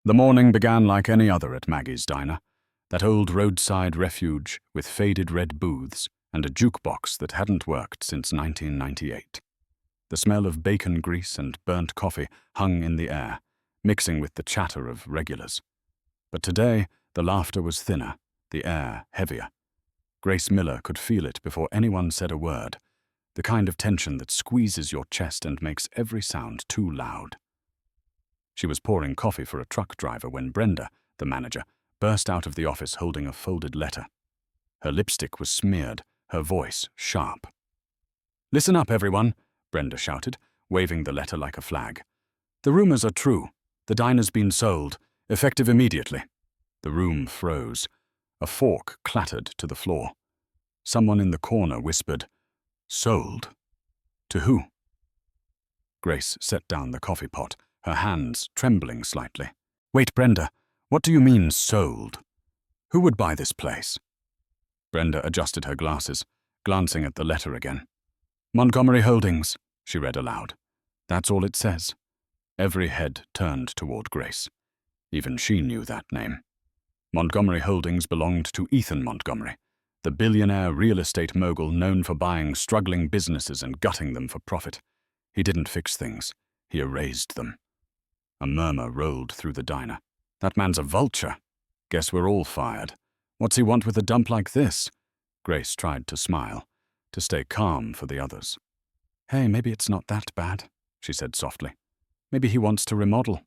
The morning began like any other at Maggie's diner, that old roadside refuge with faded red booths and a jukebox that hadn't worked since 1998. The smell of bacon grease and burnt coffee hung in the air, mixing with the chatter of regulars. But today, the laughter was thinner, the air heavier. Grace Miller could feel it before anyone said a word, the kind of tension that squeezes your chest and makes every sound too loud. She was pouring coffee for a truck driver when Brenda, the manager, burst out of the office holding a folded letter. Her lipstick was smeared, her voice sharp. "Listen up, everyone," Brenda shouted, waving the letter like a flag. "The rumors are true. The diner's been sold, effective immediately." The room froze. A fork clattered to the floor. Someone in the corner whispered, "Sold? To who?" Grace set down the coffee pot, her hands trembling slightly. "Wait, Brenda, what do you mean, sold? Who would buy this place?" Brenda adjusted her glasses, glancing at the letter again. "Montgomery Holdings," she read aloud. "That's all it says." Every head turned toward Grace. Even she knew that name. Montgomery Holdings belonged to Ethan Montgomery, the billionaire real estate mogul known for buying struggling businesses and gutting them for profit. He didn't fix things. He erased them. A murmur rolled through the diner. "That man's a vulture. Guess we're all fired. What's he want with a dump like this?" Grace tried to smile, to stay calm for the others. "Hey, maybe it's not that bad," she said softly. "Maybe he wants to remodel."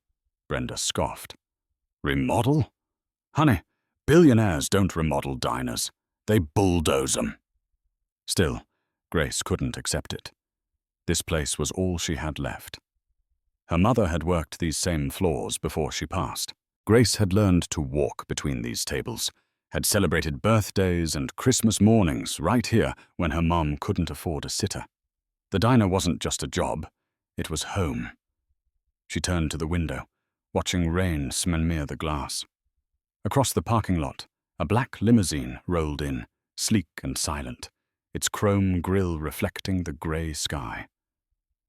Brenda scoffed. "Remodel? Honey, billionaires don't remodel diners. They bulldoze them." Still, Grace couldn't accept it. This place was all she had left. Her mother had worked these same floors before she passed. Grace had learned to walk between these tables, had celebrated birthdays and Christmas mornings right here when her mom couldn't afford a sitter. The diner wasn't just a job, it was home. She turned to the window, watching rain smear the glass. Across the parking lot, a black limousine rolled in, sleek and silent, its chrome grille reflecting the grey sky.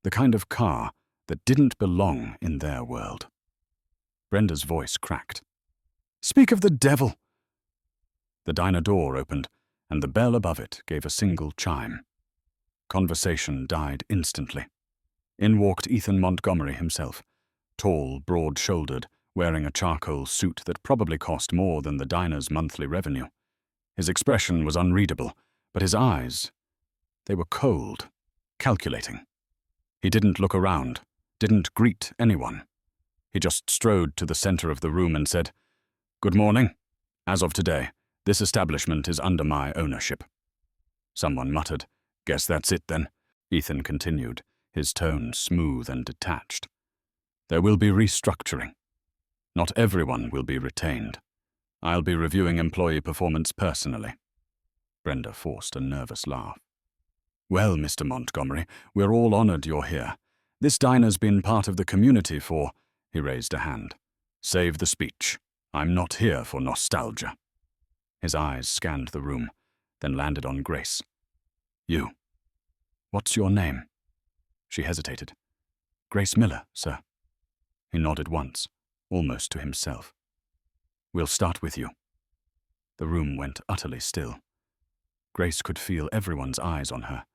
The kind of car that didn't belong in their world. Brenda's voice cracked. "Speak of the devil!" The diner door opened, and the bell above it gave a single chime. Conversation died instantly. In walked Ethan Montgomery himself, tall, broad-shouldered, wearing a charcoal suit that probably cost more than the diner's monthly revenue. His expression was unreadable, but his eyes, they were cold, calculating. He didn't look around, didn't greet anyone. He just strode to the center of the room and said, "Good morning. As of today, this establishment is under my ownership." Someone muttered, "Guess that's it then." Ethan continued, his tone smooth and detached. "There will be restructuring. Not everyone will be retained. I'll be reviewing employee performance personally." Brenda forced a nervous laugh. "Well, Mr. Montgomery, we're all honored you're here. This diner's been part of the community for—" He raised a hand. "Save the speech. I'm not here for nostalgia." His eyes scanned the room, then landed on Grace. "You. What's your name?" She hesitated. "Grace Miller, sir." He nodded once, almost to himself. "We'll start with you." The room went utterly still. Grace could feel everyone's eyes on her,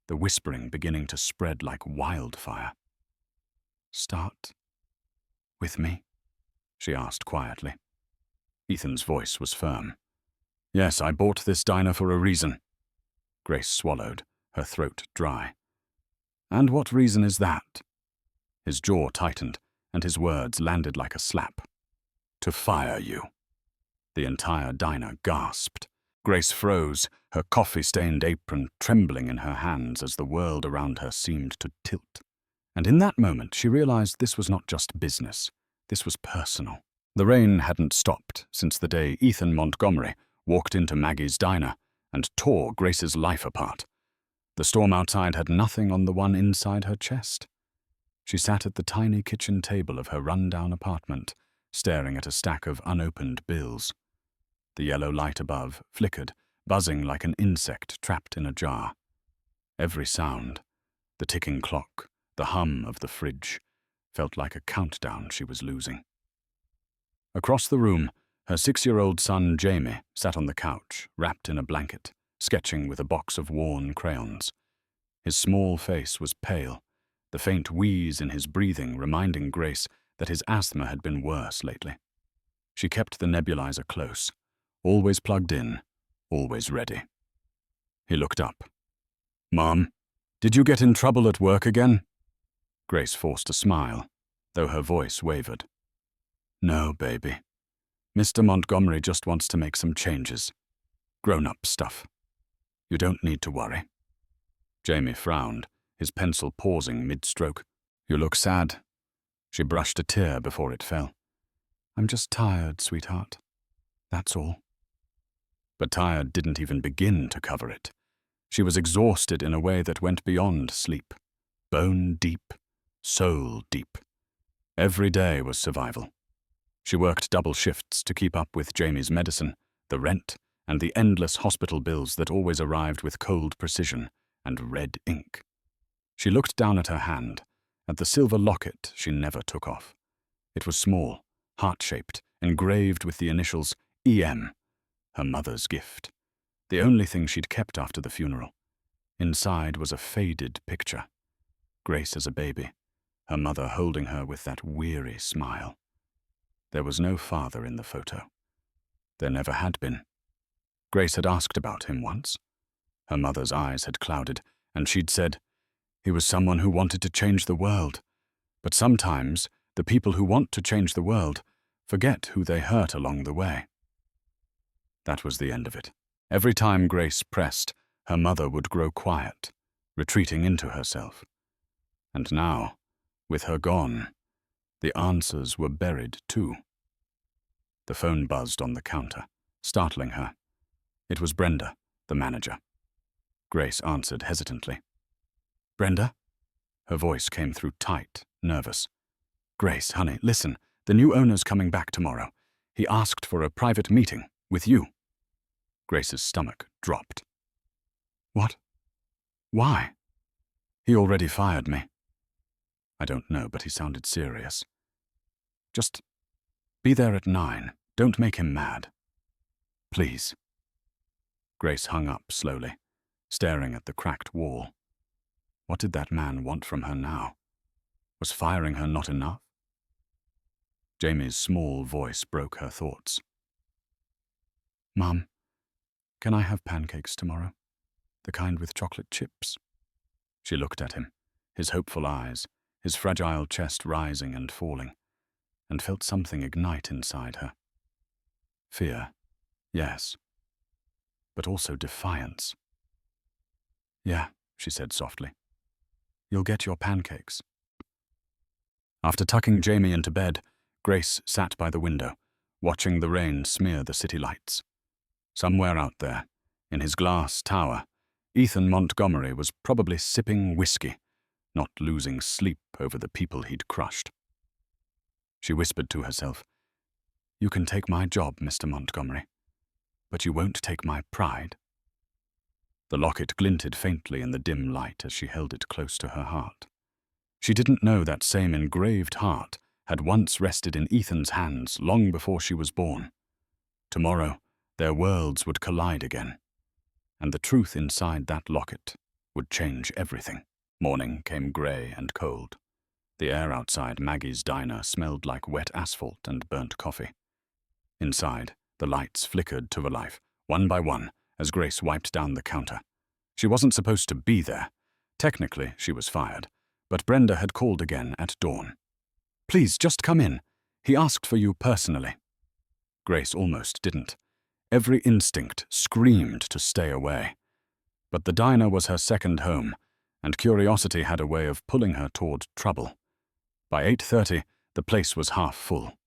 the whispering beginning to spread like wildfire. "Start with me?" she asked quietly. Ethan's voice was firm. "Yes, I bought this diner for a reason." Grace swallowed, her throat dry. "And what reason is that?" His jaw tightened, and his words landed like a slap. "To fire you." The entire diner gasped. Grace froze, her coffee-stained apron trembling in her hands as the world around her seemed to tilt. And in that moment, she realized this was not just business. This was personal. The rain hadn't stopped since the day Ethan Montgomery walked into Maggie's diner and tore Grace's life apart. The storm outside had nothing on the one inside her chest. She sat at the tiny kitchen table of her run-down apartment, staring at a stack of unopened bills. The yellow light above flickered, buzzing like an insect trapped in a jar. Every sound, the ticking clock, the hum of the fridge, felt like a countdown she was losing. Across the room, her 6-year-old son Jamie sat on the couch, wrapped in a blanket, sketching with a box of worn crayons. His small face was pale, the faint wheeze in his breathing reminding Grace that his asthma had been worse lately. She kept the nebulizer close, always plugged in, always ready. He looked up. "Mom, did you get in trouble at work again?" Grace forced a smile, though her voice wavered. "No, baby. Mr. Montgomery just wants to make some changes. Grown-up stuff. You don't need to worry." Jamie frowned, his pencil pausing mid-stroke. "You look sad." She brushed a tear before it fell. "I'm just tired, sweetheart. That's all." But tired didn't even begin to cover it. She was exhausted in a way that went beyond sleep. Bone deep, soul deep. Every day was survival. She worked double shifts to keep up with Jamie's medicine, the rent, and the endless hospital bills that always arrived with cold precision and red ink. She looked down at her hand, at the silver locket she never took off. It was small, heart-shaped, engraved with the initials EM, her mother's gift. The only thing she'd kept after the funeral. Inside was a faded picture. Grace as a baby, her mother holding her with that weary smile. There was no father in the photo. There never had been. Grace had asked about him once. Her mother's eyes had clouded, and she'd said, "He was someone who wanted to change the world. But sometimes, the people who want to change the world forget who they hurt along the way." That was the end of it. Every time Grace pressed, her mother would grow quiet, retreating into herself. And now, with her gone, the answers were buried too. The phone buzzed on the counter, startling her. It was Brenda, the manager. Grace answered hesitantly. "Brenda?" Her voice came through tight, nervous. "Grace, honey, listen, the new owner's coming back tomorrow. He asked for a private meeting with you." Grace's stomach dropped. "What? Why? He already fired me." "I don't know, but he sounded serious. Just be there at 9. Don't make him mad. Please." Grace hung up slowly, staring at the cracked wall. What did that man want from her now? Was firing her not enough? Jamie's small voice broke her thoughts. "Mom, can I have pancakes tomorrow? The kind with chocolate chips?" She looked at him, his hopeful eyes, his fragile chest rising and falling, and felt something ignite inside her. Fear, yes, but also defiance. "Yeah," she said softly. "You'll get your pancakes." After tucking Jamie into bed, Grace sat by the window, watching the rain smear the city lights. Somewhere out there, in his glass tower, Ethan Montgomery was probably sipping whiskey, not losing sleep over the people he'd crushed. She whispered to herself, "You can take my job, Mr. Montgomery, but you won't take my pride." The locket glinted faintly in the dim light as she held it close to her heart. She didn't know that same engraved heart had once rested in Ethan's hands long before she was born. Tomorrow, their worlds would collide again, and the truth inside that locket would change everything. Morning came grey and cold. The air outside Maggie's diner smelled like wet asphalt and burnt coffee. Inside, the lights flickered to life, one by one, as Grace wiped down the counter. She wasn't supposed to be there. Technically, she was fired, but Brenda had called again at dawn. "Please, just come in. He asked for you personally." Grace almost didn't. Every instinct screamed to stay away. But the diner was her second home, and curiosity had a way of pulling her toward trouble. By 8:30, the place was half full.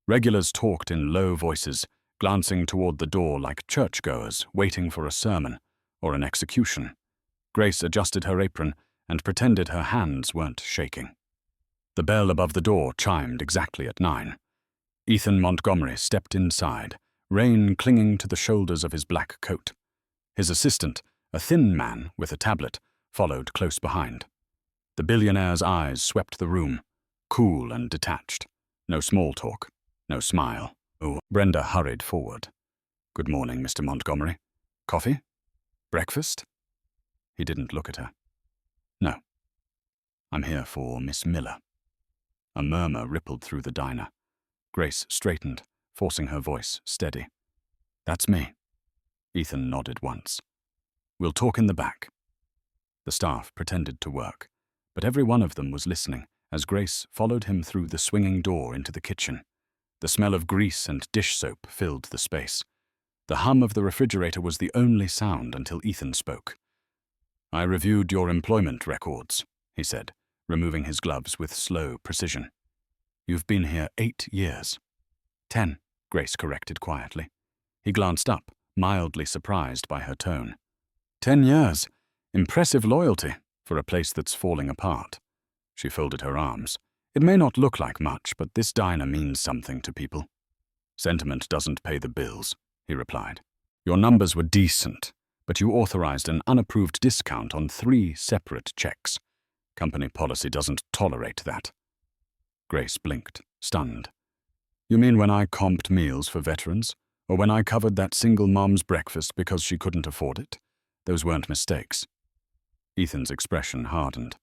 Regulars talked in low voices, glancing toward the door like churchgoers waiting for a sermon or an execution. Grace adjusted her apron and pretended her hands weren't shaking. The bell above the door chimed exactly at 9. Ethan Montgomery stepped inside, rain clinging to the shoulders of his black coat. His assistant, a thin man with a tablet, followed close behind. The billionaire's eyes swept the room, cool and detached. No small talk, No smile. Oh, Brenda hurried forward. Good morning, Mr. Montgomery. Coffee? Breakfast? He didn't look at her. No. I'm here for Miss Miller. A murmur rippled through the diner. Grace straightened, forcing her voice steady. That's me. Ethan nodded once. We'll talk in the back. The staff pretended to work, but every one of them was listening as Grace followed him through the swinging door into the kitchen. The smell of grease and dish soap filled the space. The hum of the refrigerator was the only sound until Ethan spoke. I reviewed your employment records, he said, removing his gloves with slow precision. You've been here 8 years. 10, Grace corrected quietly. He glanced up, mildly surprised by her tone. 10 years. Impressive loyalty for a place that's falling apart. She folded her arms. It may not look like much, but this diner means something to people. Sentiment doesn't pay the bills, he replied. Your numbers were decent, but you authorized an unapproved discount on 3 separate checks. Company policy doesn't tolerate that. Grace blinked, stunned. You mean when I comped meals for veterans? Or when I covered that single mom's breakfast because she couldn't afford it? Those weren't mistakes. Ethan's expression hardened.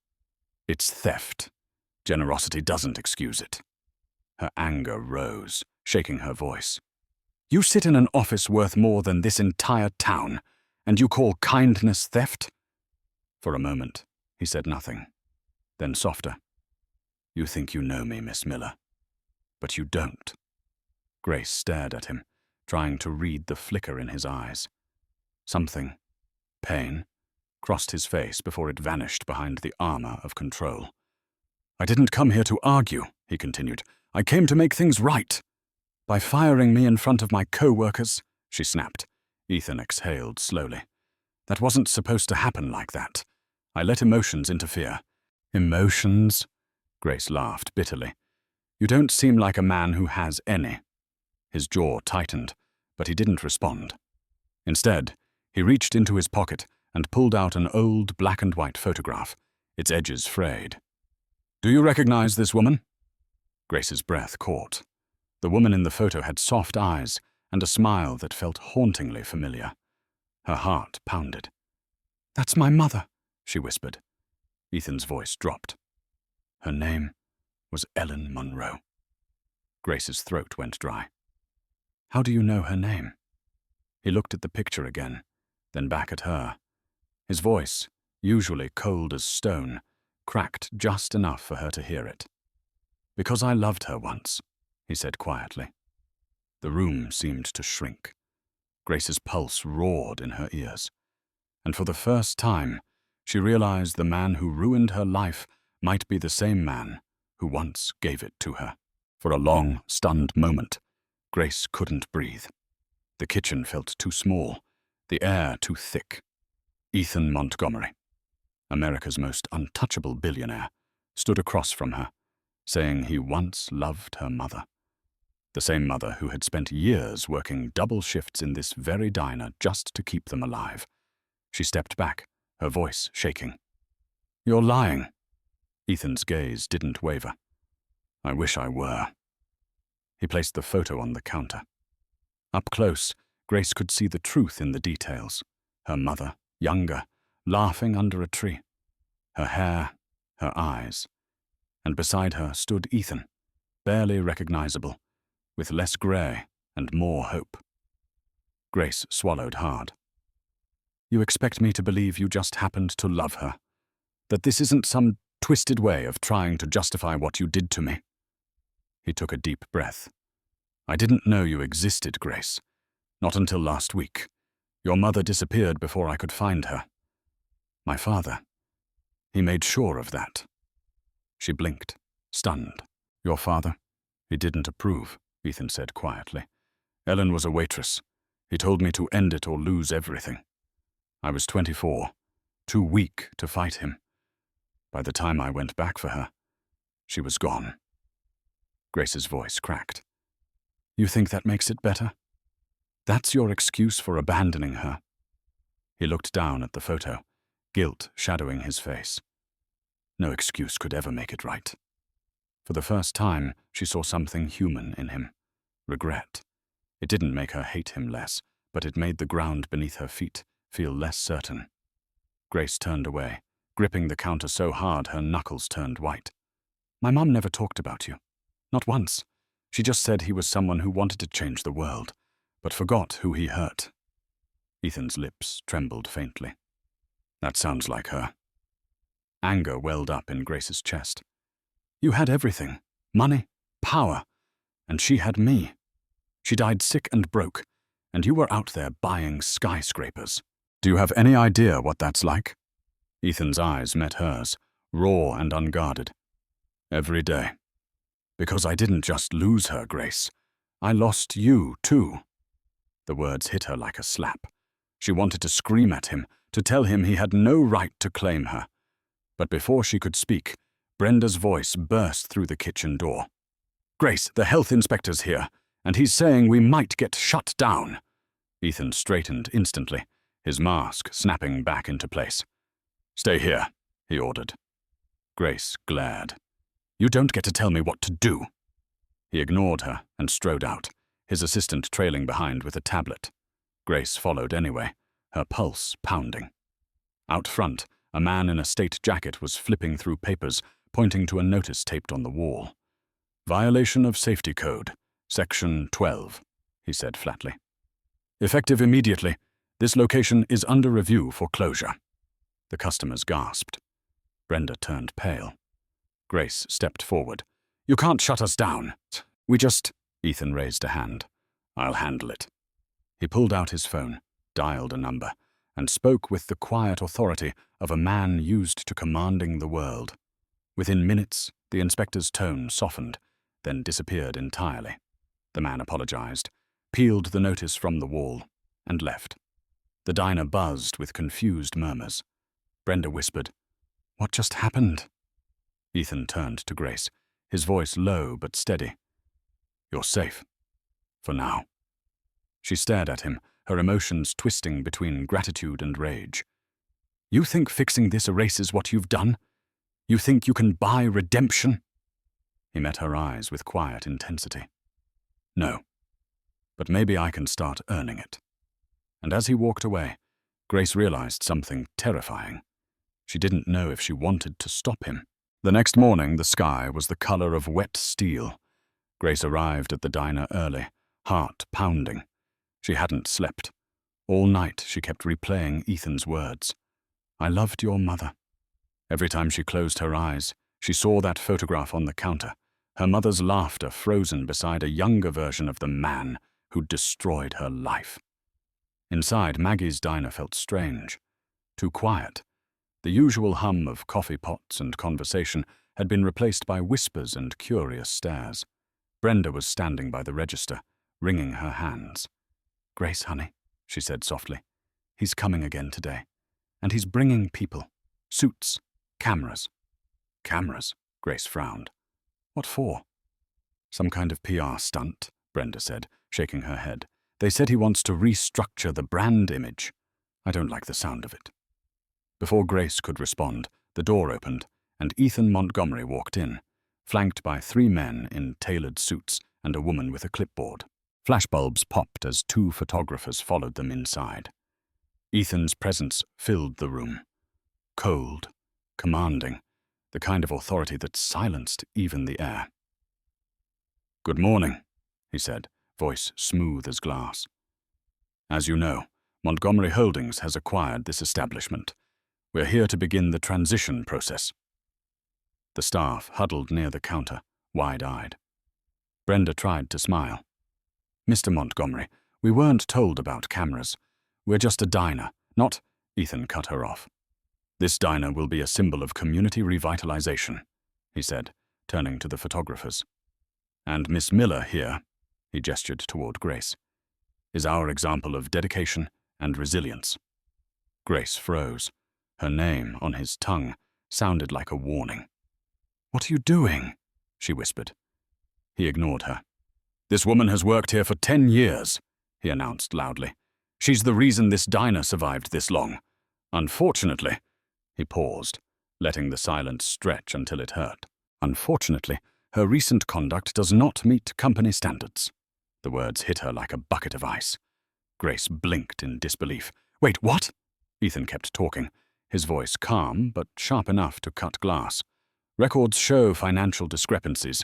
It's theft. Generosity doesn't excuse it. Her anger rose, shaking her voice. You sit in an office worth more than this entire town, and you call kindness theft? For a moment, he said nothing. Then softer. You think you know me, Miss Miller, but you don't. Grace stared at him, trying to read the flicker in his eyes. Something, pain, crossed his face before it vanished behind the armor of control. I didn't come here to argue, he continued. I came to make things right. By firing me in front of my co-workers, she snapped. Ethan exhaled slowly. That wasn't supposed to happen like that. I let emotions interfere. Emotions? Grace laughed bitterly. You don't seem like a man who has any. His jaw tightened, but he didn't respond. Instead, he reached into his pocket and pulled out an old black and white photograph, its edges frayed. Do you recognize this woman? Grace's breath caught. The woman in the photo had soft eyes and a smile that felt hauntingly familiar. Her heart pounded. That's my mother, she whispered. Ethan's voice dropped. Her name was Ellen Monroe. Grace's throat went dry. How do you know her name? He looked at the picture again, then back at her. His voice, usually cold as stone, cracked just enough for her to hear it. Because I loved her once, he said quietly. The room seemed to shrink. Grace's pulse roared in her ears. And for the first time, she realized the man who ruined her life might be the same man who once gave it to her. For a long, stunned moment, Grace couldn't breathe. The kitchen felt too small, the air too thick. Ethan Montgomery, America's most untouchable billionaire, stood across from her, saying he once loved her mother. The same mother who had spent years working double shifts in this very diner just to keep them alive. She stepped back, her voice shaking. You're lying. Ethan's gaze didn't waver. I wish I were. He placed the photo on the counter. Up close, Grace could see the truth in the details. Her mother, younger, laughing under a tree. Her hair, her eyes. And beside her stood Ethan, barely recognizable, with less gray and more hope. Grace swallowed hard. You expect me to believe you just happened to love her? That this isn't some twisted way of trying to justify what you did to me? He took a deep breath. I didn't know you existed, Grace. Not until last week. Your mother disappeared before I could find her. My father. He made sure of that. She blinked, stunned. Your father? He didn't approve, Ethan said quietly. Ellen was a waitress. He told me to end it or lose everything. I was 24, too weak to fight him. By the time I went back for her, she was gone. Grace's voice cracked. You think that makes it better? That's your excuse for abandoning her? He looked down at the photo, guilt shadowing his face. No excuse could ever make it right. For the first time, she saw something human in him, regret. It didn't make her hate him less, but it made the ground beneath her feet feel less certain. Grace turned away, gripping the counter so hard her knuckles turned white. My mum never talked about you. Not once. She just said he was someone who wanted to change the world, but forgot who he hurt. Ethan's lips trembled faintly. That sounds like her. Anger welled up in Grace's chest. You had everything. Money, power, and she had me. She died sick and broke, and you were out there buying skyscrapers. Do you have any idea what that's like? Ethan's eyes met hers, raw and unguarded. Every day. Because I didn't just lose her, Grace. I lost you, too. The words hit her like a slap. She wanted to scream at him, to tell him he had no right to claim her. But before she could speak, Brenda's voice burst through the kitchen door. Grace, the health inspector's here, and he's saying we might get shut down. Ethan straightened instantly, his mask snapping back into place. Stay here, he ordered. Grace glared. You don't get to tell me what to do. He ignored her and strode out, his assistant trailing behind with a tablet. Grace followed anyway, her pulse pounding. Out front, a man in a state jacket was flipping through papers, pointing to a notice taped on the wall. Violation of Safety Code, Section 12, he said flatly. Effective immediately, this location is under review for closure. The customers gasped. Brenda turned pale. Grace stepped forward. You can't shut us down. Ethan raised a hand. I'll handle it. He pulled out his phone, dialed a number, and spoke with the quiet authority of a man used to commanding the world. Within minutes, the inspector's tone softened, then disappeared entirely. The man apologized, peeled the notice from the wall, and left. The diner buzzed with confused murmurs. Brenda whispered, What just happened? Ethan turned to Grace, his voice low but steady. You're safe. For now. She stared at him, her emotions twisting between gratitude and rage. You think fixing this erases what you've done? You think you can buy redemption? He met her eyes with quiet intensity. No. But maybe I can start earning it. And as he walked away, Grace realized something terrifying. She didn't know if she wanted to stop him. The next morning, the sky was the color of wet steel. Grace arrived at the diner early, heart pounding. She hadn't slept. All night she kept replaying Ethan's words. I loved your mother. Every time she closed her eyes, she saw that photograph on the counter, her mother's laughter frozen beside a younger version of the man who'd destroyed her life. Inside, Maggie's diner felt strange, too quiet. The usual hum of coffee pots and conversation had been replaced by whispers and curious stares. Brenda was standing by the register, wringing her hands. Grace, honey, she said softly. He's coming again today. And he's bringing people. Suits. Cameras. Cameras? Grace frowned. What for? Some kind of PR stunt, Brenda said, shaking her head. They said he wants to restructure the brand image. I don't like the sound of it. Before Grace could respond, the door opened, and Ethan Montgomery walked in, flanked by 3 men in tailored suits and a woman with a clipboard. Flashbulbs popped as 2 photographers followed them inside. Ethan's presence filled the room. Cold, commanding, the kind of authority that silenced even the air. Good morning, he said, voice smooth as glass. As you know, Montgomery Holdings has acquired this establishment. We're here to begin the transition process. The staff huddled near the counter, wide-eyed. Brenda tried to smile. Mr. Montgomery, we weren't told about cameras. We're just a diner, not— Ethan cut her off. This diner will be a symbol of community revitalization, he said, turning to the photographers. And Miss Miller here, he gestured toward Grace, is our example of dedication and resilience. Grace froze. Her name, on his tongue, sounded like a warning. What are you doing? She whispered. He ignored her. This woman has worked here for 10 years, he announced loudly. She's the reason this diner survived this long. Unfortunately, he paused, letting the silence stretch until it hurt. Unfortunately, her recent conduct does not meet company standards. The words hit her like a bucket of ice. Grace blinked in disbelief. Wait, what? Ethan kept talking, his voice calm but sharp enough to cut glass. Records show financial discrepancies,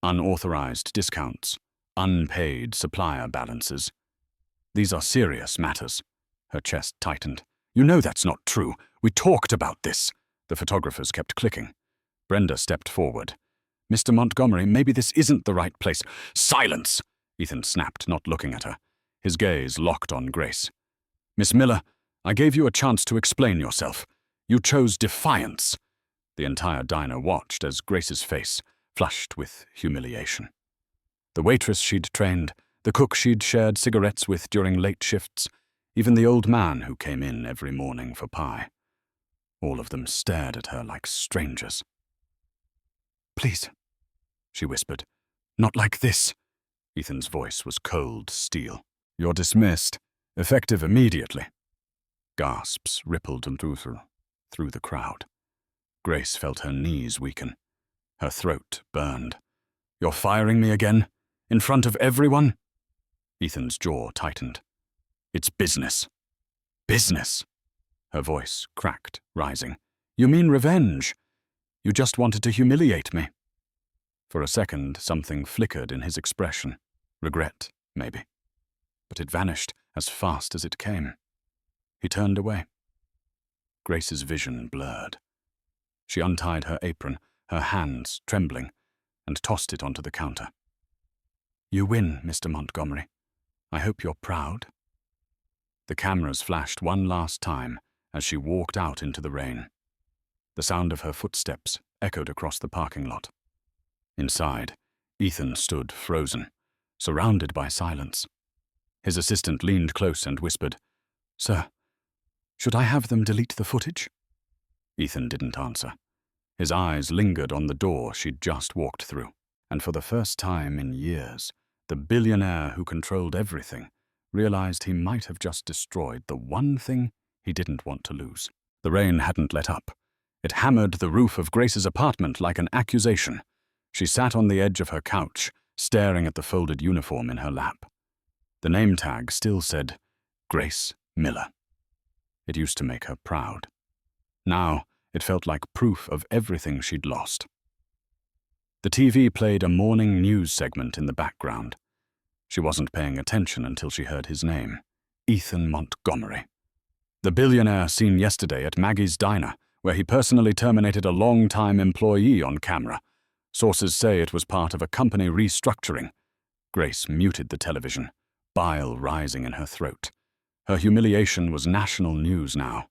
unauthorized discounts, unpaid supplier balances. These are serious matters. Her chest tightened. You know that's not true. We talked about this. The photographers kept clicking. Brenda stepped forward. Mr. Montgomery, maybe this isn't the right place. Silence! Ethan snapped, not looking at her. His gaze locked on Grace. Miss Miller, I gave you a chance to explain yourself. You chose defiance. The entire diner watched as Grace's face flushed with humiliation. The waitress she'd trained, the cook she'd shared cigarettes with during late shifts, even the old man who came in every morning for pie. All of them stared at her like strangers. Please, she whispered. Not like this. Ethan's voice was cold steel. You're dismissed. Effective immediately. Gasps rippled through the crowd. Grace felt her knees weaken. Her throat burned. You're firing me again? In front of everyone? Ethan's jaw tightened. It's business. Business? Her voice cracked, rising. You mean revenge? You just wanted to humiliate me. For a second, something flickered in his expression. Regret, maybe. But it vanished as fast as it came. He turned away. Grace's vision blurred. She untied her apron, her hands trembling, and tossed it onto the counter. You win, Mr. Montgomery. I hope you're proud. The cameras flashed one last time as she walked out into the rain. The sound of her footsteps echoed across the parking lot. Inside, Ethan stood frozen, surrounded by silence. His assistant leaned close and whispered, Sir, should I have them delete the footage? Ethan didn't answer. His eyes lingered on the door she'd just walked through, and for the first time in years, the billionaire who controlled everything realized he might have just destroyed the one thing he didn't want to lose. The rain hadn't let up. It hammered the roof of Grace's apartment like an accusation. She sat on the edge of her couch, staring at the folded uniform in her lap. The name tag still said, Grace Miller. It used to make her proud. Now, it felt like proof of everything she'd lost. The TV played a morning news segment in the background. She wasn't paying attention until she heard his name, Ethan Montgomery. The billionaire seen yesterday at Maggie's diner, where he personally terminated a long-time employee on camera. Sources say it was part of a company restructuring. Grace muted the television, bile rising in her throat. Her humiliation was national news now.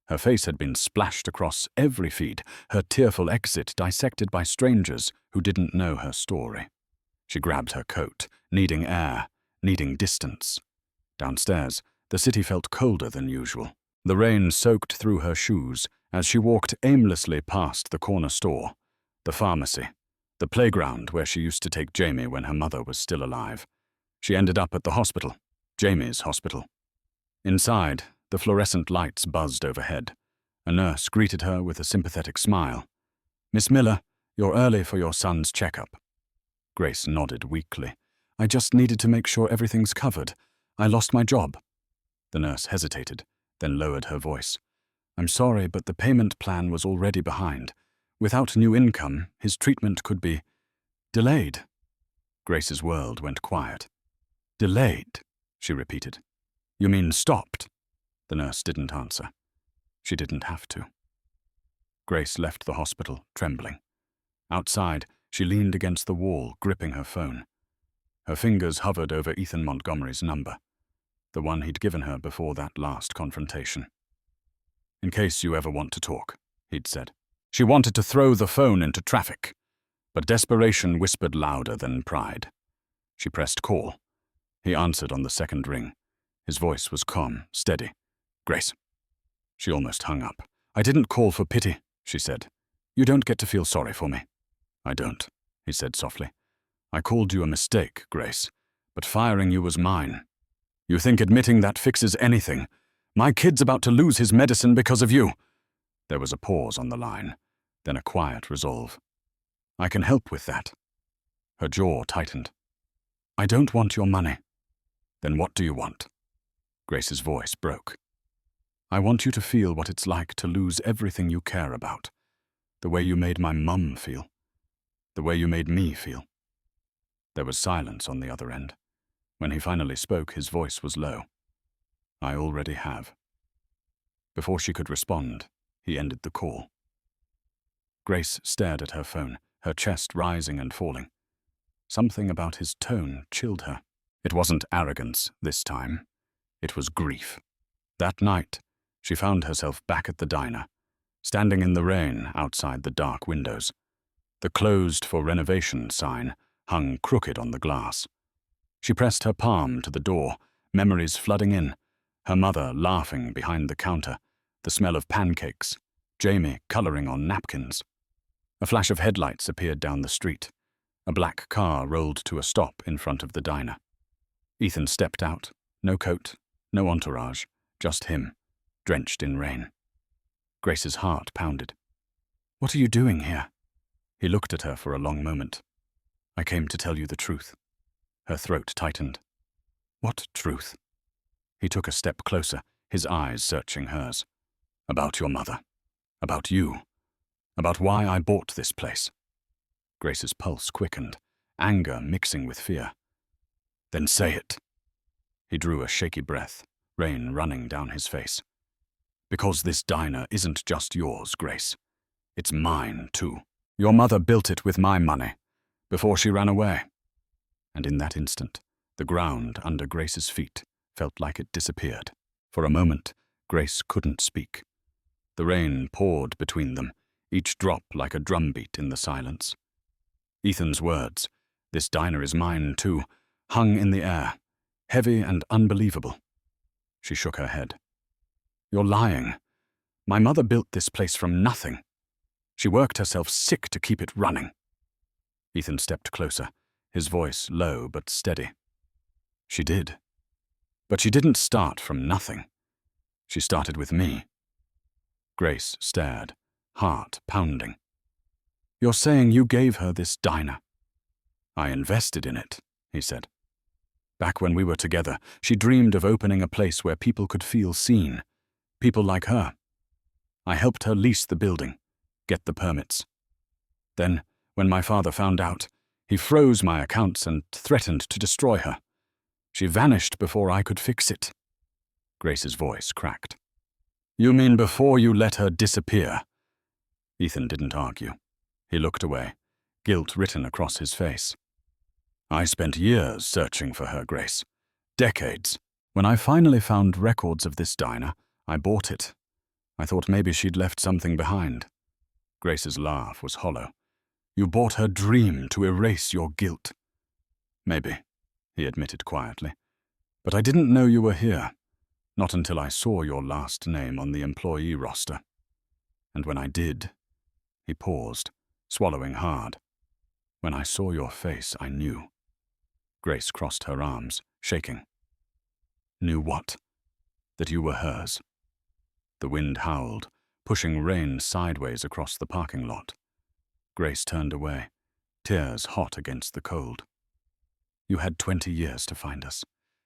Her face had been splashed across every feed, her tearful exit dissected by strangers who didn't know her story. She grabbed her coat, needing air, needing distance. Downstairs, the city felt colder than usual. The rain soaked through her shoes as she walked aimlessly past the corner store, the pharmacy, the playground where she used to take Jamie when her mother was still alive. She ended up at the hospital, Jamie's hospital. Inside, the fluorescent lights buzzed overhead. A nurse greeted her with a sympathetic smile. Miss Miller, you're early for your son's checkup. Grace nodded weakly. I just needed to make sure everything's covered. I lost my job. The nurse hesitated, then lowered her voice. I'm sorry, but the payment plan was already behind. Without new income, his treatment could be delayed. Grace's world went quiet. Delayed, she repeated. You mean stopped? The nurse didn't answer. She didn't have to. Grace left the hospital, trembling. Outside, she leaned against the wall, gripping her phone. Her fingers hovered over Ethan Montgomery's number, the one he'd given her before that last confrontation. In case you ever want to talk, he'd said. She wanted to throw the phone into traffic, but desperation whispered louder than pride. She pressed call. He answered on the second ring. His voice was calm, steady. Grace. She almost hung up. I didn't call for pity, she said. You don't get to feel sorry for me. I don't, he said softly. I called you a mistake, Grace, but firing you was mine. You think admitting that fixes anything? My kid's about to lose his medicine because of you. There was a pause on the line, then a quiet resolve. I can help with that. Her jaw tightened. I don't want your money. Then what do you want? Grace's voice broke. I want you to feel what it's like to lose everything you care about. The way you made my mum feel. The way you made me feel. There was silence on the other end. When he finally spoke, his voice was low. I already have. Before she could respond, he ended the call. Grace stared at her phone, her chest rising and falling. Something about his tone chilled her. It wasn't arrogance this time. It was grief. That night, she found herself back at the diner, standing in the rain outside the dark windows. The closed for renovation sign hung crooked on the glass. She pressed her palm to the door, memories flooding in, her mother laughing behind the counter, the smell of pancakes, Jamie coloring on napkins. A flash of headlights appeared down the street. A black car rolled to a stop in front of the diner. Ethan stepped out, no coat, no entourage, just him, drenched in rain. Grace's heart pounded. What are you doing here? He looked at her for a long moment. I came to tell you the truth. Her throat tightened. What truth? He took a step closer, his eyes searching hers. About your mother. About you. About why I bought this place. Grace's pulse quickened, anger mixing with fear. Then say it. He drew a shaky breath, rain running down his face. Because this diner isn't just yours, Grace. It's mine, too. Your mother built it with my money, before she ran away. And in that instant, the ground under Grace's feet felt like it disappeared. For a moment, Grace couldn't speak. The rain poured between them, each drop like a drumbeat in the silence. Ethan's words, this diner is mine too, hung in the air, heavy and unbelievable. She shook her head. You're lying. My mother built this place from nothing. She worked herself sick to keep it running. Ethan stepped closer, his voice low but steady. She did. But she didn't start from nothing. She started with me. Grace stared, heart pounding. You're saying you gave her this diner? I invested in it, he said. Back when we were together, she dreamed of opening a place where people could feel seen. People like her. I helped her lease the building, get the permits. Then, when my father found out, he froze my accounts and threatened to destroy her. She vanished before I could fix it. Grace's voice cracked. You mean before you let her disappear? Ethan didn't argue. He looked away, guilt written across his face. I spent years searching for her, Grace. Decades. When I finally found records of this diner, I bought it. I thought maybe she'd left something behind. Grace's laugh was hollow. You bought her dream to erase your guilt. Maybe, he admitted quietly. But I didn't know you were here. Not until I saw your last name on the employee roster. And when I did, he paused, swallowing hard. When I saw your face, I knew. Grace crossed her arms, shaking. Knew what? That you were hers. The wind howled, pushing rain sideways across the parking lot. Grace turned away, tears hot against the cold. You had 20 years to find us.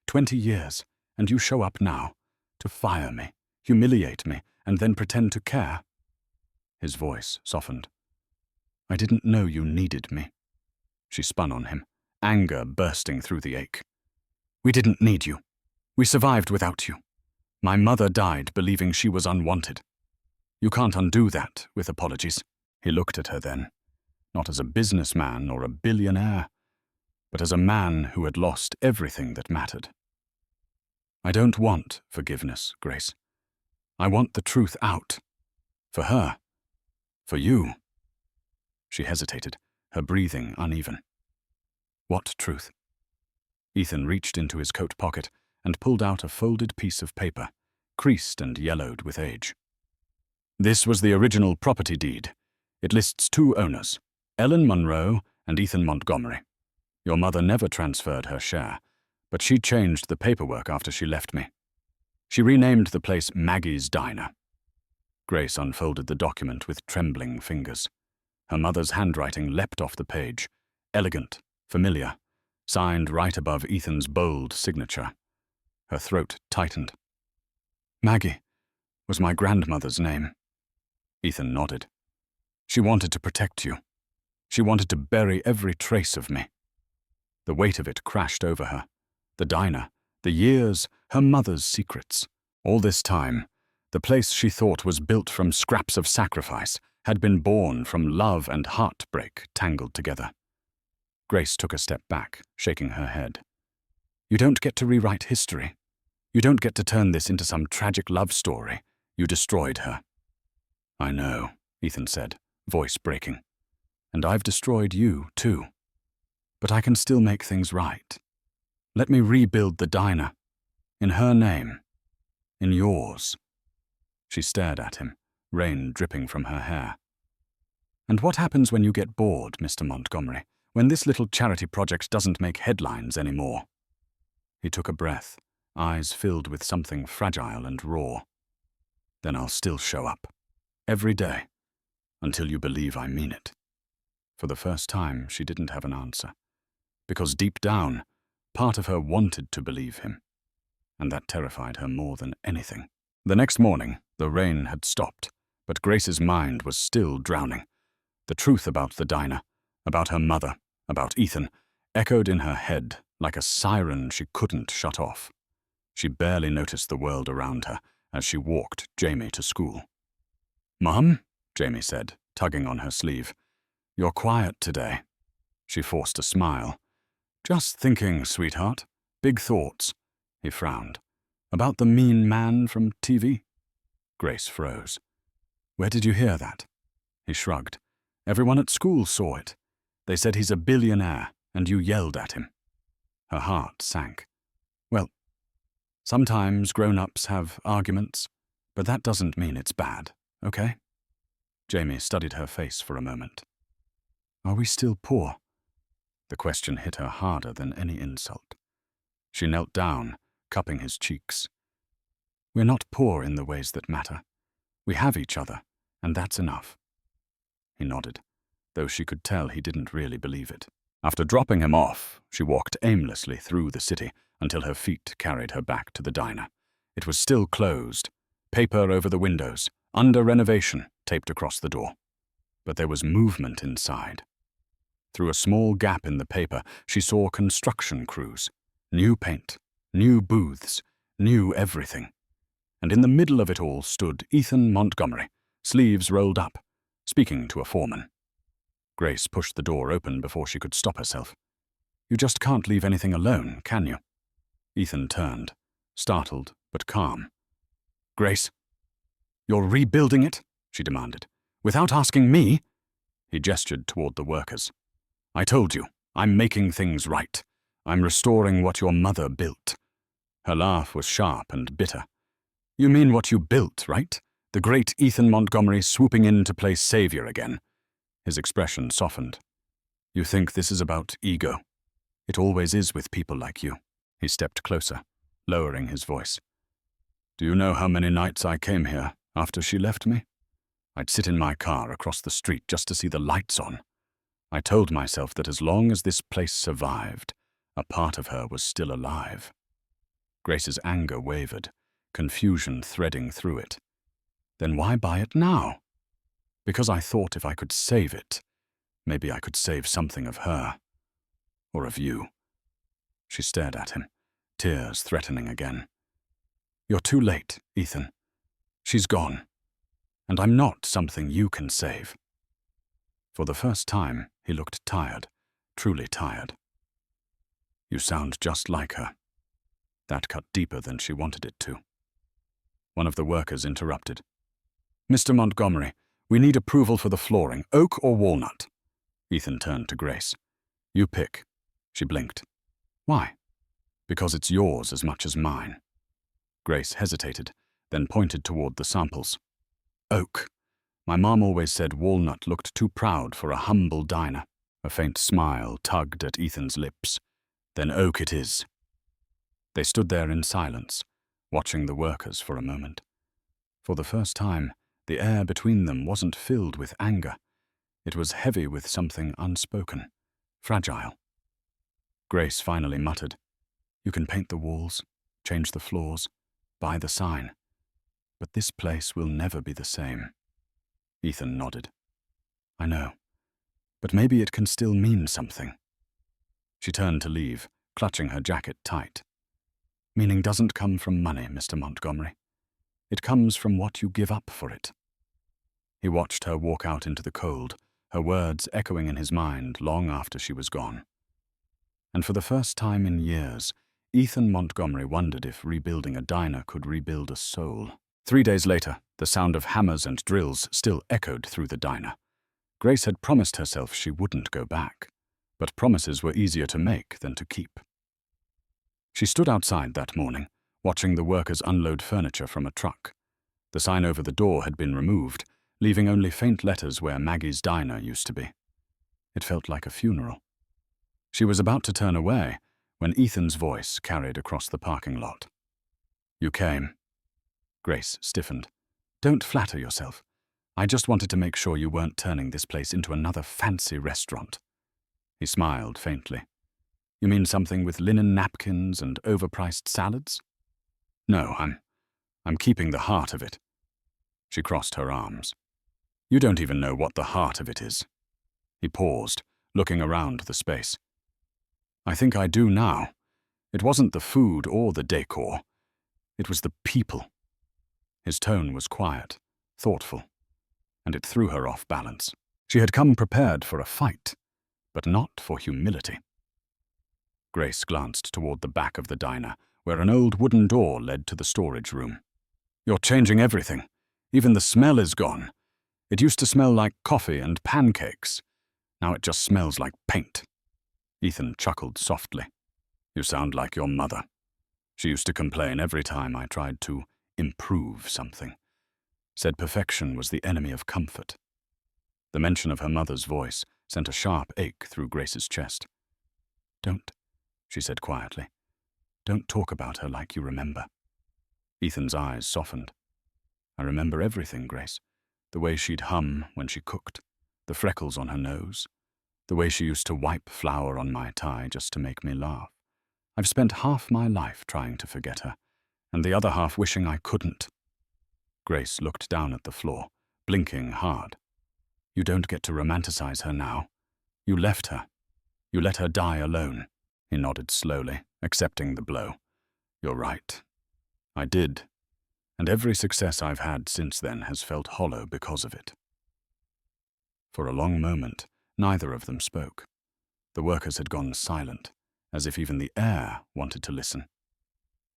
20 years, and you show up now, to fire me, humiliate me, and then pretend to care. His voice softened. I didn't know you needed me. She spun on him, anger bursting through the ache. We didn't need you. We survived without you. My mother died believing she was unwanted. You can't undo that with apologies. He looked at her then, not as a businessman or a billionaire, but as a man who had lost everything that mattered. I don't want forgiveness, Grace. I want the truth out. For her. For you. She hesitated, her breathing uneven. What truth? Ethan reached into his coat pocket and pulled out a folded piece of paper, creased and yellowed with age. This was the original property deed. It lists 2 owners, Ellen Monroe and Ethan Montgomery. Your mother never transferred her share, but she changed the paperwork after she left me. She renamed the place Maggie's Diner. Grace unfolded the document with trembling fingers. Her mother's handwriting leapt off the page, elegant, familiar, signed right above Ethan's bold signature. Her throat tightened. Maggie was my grandmother's name. Ethan nodded. She wanted to protect you. She wanted to bury every trace of me. The weight of it crashed over her. The diner, the years, her mother's secrets. All this time, the place she thought was built from scraps of sacrifice had been born from love and heartbreak tangled together. Grace took a step back, shaking her head. You don't get to rewrite history. You don't get to turn this into some tragic love story. You destroyed her. I know, Ethan said, voice breaking. And I've destroyed you, too. But I can still make things right. Let me rebuild the diner. In her name. In yours. She stared at him, rain dripping from her hair. And what happens when you get bored, Mr. Montgomery, when this little charity project doesn't make headlines anymore? He took a breath, eyes filled with something fragile and raw. Then I'll still show up. Every day. Until you believe I mean it. For the first time, she didn't have an answer. Because deep down, part of her wanted to believe him. And that terrified her more than anything. The next morning, the rain had stopped, but Grace's mind was still drowning. The truth about the diner, about her mother, about Ethan, echoed in her head like a siren she couldn't shut off. She barely noticed the world around her as she walked Jamie to school. Mum, Jamie said, tugging on her sleeve. You're quiet today. She forced a smile. Just thinking, sweetheart. Big thoughts. He frowned. About the mean man from TV? Grace froze. Where did you hear that? He shrugged. Everyone at school saw it. They said he's a billionaire, and you yelled at him. Her heart sank. Well, sometimes grown-ups have arguments, but that doesn't mean it's bad, okay? Jamie studied her face for a moment. Are we still poor? The question hit her harder than any insult. She knelt down, cupping his cheeks. We're not poor in the ways that matter. We have each other, and that's enough. He nodded, though she could tell he didn't really believe it. After dropping him off, she walked aimlessly through the city until her feet carried her back to the diner. It was still closed, paper over the windows, under renovation, taped across the door. But there was movement inside. Through a small gap in the paper, she saw construction crews. New paint, new booths, new everything. And in the middle of it all stood Ethan Montgomery, sleeves rolled up, speaking to a foreman. Grace pushed the door open before she could stop herself. You just can't leave anything alone, can you? Ethan turned, startled but calm. Grace, you're rebuilding it? She demanded. Without asking me? He gestured toward the workers. I told you, I'm making things right. I'm restoring what your mother built. Her laugh was sharp and bitter. You mean what you built, right? The great Ethan Montgomery swooping in to play savior again. His expression softened. You think this is about ego? It always is with people like you. He stepped closer, lowering his voice. Do you know how many nights I came here after she left me? I'd sit in my car across the street just to see the lights on. I told myself that as long as this place survived, a part of her was still alive. Grace's anger wavered, confusion threading through it. Then why buy it now? Because I thought if I could save it, maybe I could save something of her. Or of you. She stared at him, tears threatening again. You're too late, Ethan. She's gone. And I'm not something you can save. For the first time, he looked tired, truly tired. You sound just like her. That cut deeper than she wanted it to. One of the workers interrupted. Mr. Montgomery, we need approval for the flooring, oak or walnut. Ethan turned to Grace. You pick. She blinked. Why? Because it's yours as much as mine. Grace hesitated, then pointed toward the samples. Oak. My mom always said walnut looked too proud for a humble diner. A faint smile tugged at Ethan's lips. Then oak it is. They stood there in silence, watching the workers for a moment. For the first time, the air between them wasn't filled with anger. It was heavy with something unspoken, fragile. Grace finally muttered, "You can paint the walls, change the floors, buy the sign. But this place will never be the same." Ethan nodded. "I know, but maybe it can still mean something." She turned to leave, clutching her jacket tight. "Meaning doesn't come from money, Mr. Montgomery. It comes from what you give up for it." He watched her walk out into the cold, her words echoing in his mind long after she was gone. And for the first time in years, Ethan Montgomery wondered if rebuilding a diner could rebuild a soul. 3 days later, the sound of hammers and drills still echoed through the diner. Grace had promised herself she wouldn't go back, but promises were easier to make than to keep. She stood outside that morning, watching the workers unload furniture from a truck. The sign over the door had been removed, leaving only faint letters where Maggie's diner used to be. It felt like a funeral. She was about to turn away when Ethan's voice carried across the parking lot. "You came." Grace stiffened. "Don't flatter yourself. I just wanted to make sure you weren't turning this place into another fancy restaurant." He smiled faintly. "You mean something with linen napkins and overpriced salads?" "No, I'm keeping the heart of it." She crossed her arms. "You don't even know what the heart of it is." He paused, looking around the space. "I think I do now. It wasn't the food or the decor. It was the people." His tone was quiet, thoughtful, and it threw her off balance. She had come prepared for a fight, but not for humility. Grace glanced toward the back of the diner, where an old wooden door led to the storage room. "You're changing everything. Even the smell is gone. It used to smell like coffee and pancakes. Now it just smells like paint." Ethan chuckled softly. "You sound like your mother. She used to complain every time I tried to improve something. Said perfection was the enemy of comfort." The mention of her mother's voice sent a sharp ache through Grace's chest. "Don't," she said quietly. "Don't talk about her like you remember." Ethan's eyes softened. "I remember everything, Grace. The way she'd hum when she cooked, the freckles on her nose, the way she used to wipe flour on my tie just to make me laugh. I've spent half my life trying to forget her, and the other half wishing I couldn't." Grace looked down at the floor, blinking hard. "You don't get to romanticize her now. You left her. You let her die alone." He nodded slowly, accepting the blow. "You're right. I did. And every success I've had since then has felt hollow because of it." For a long moment, neither of them spoke. The workers had gone silent, as if even the air wanted to listen.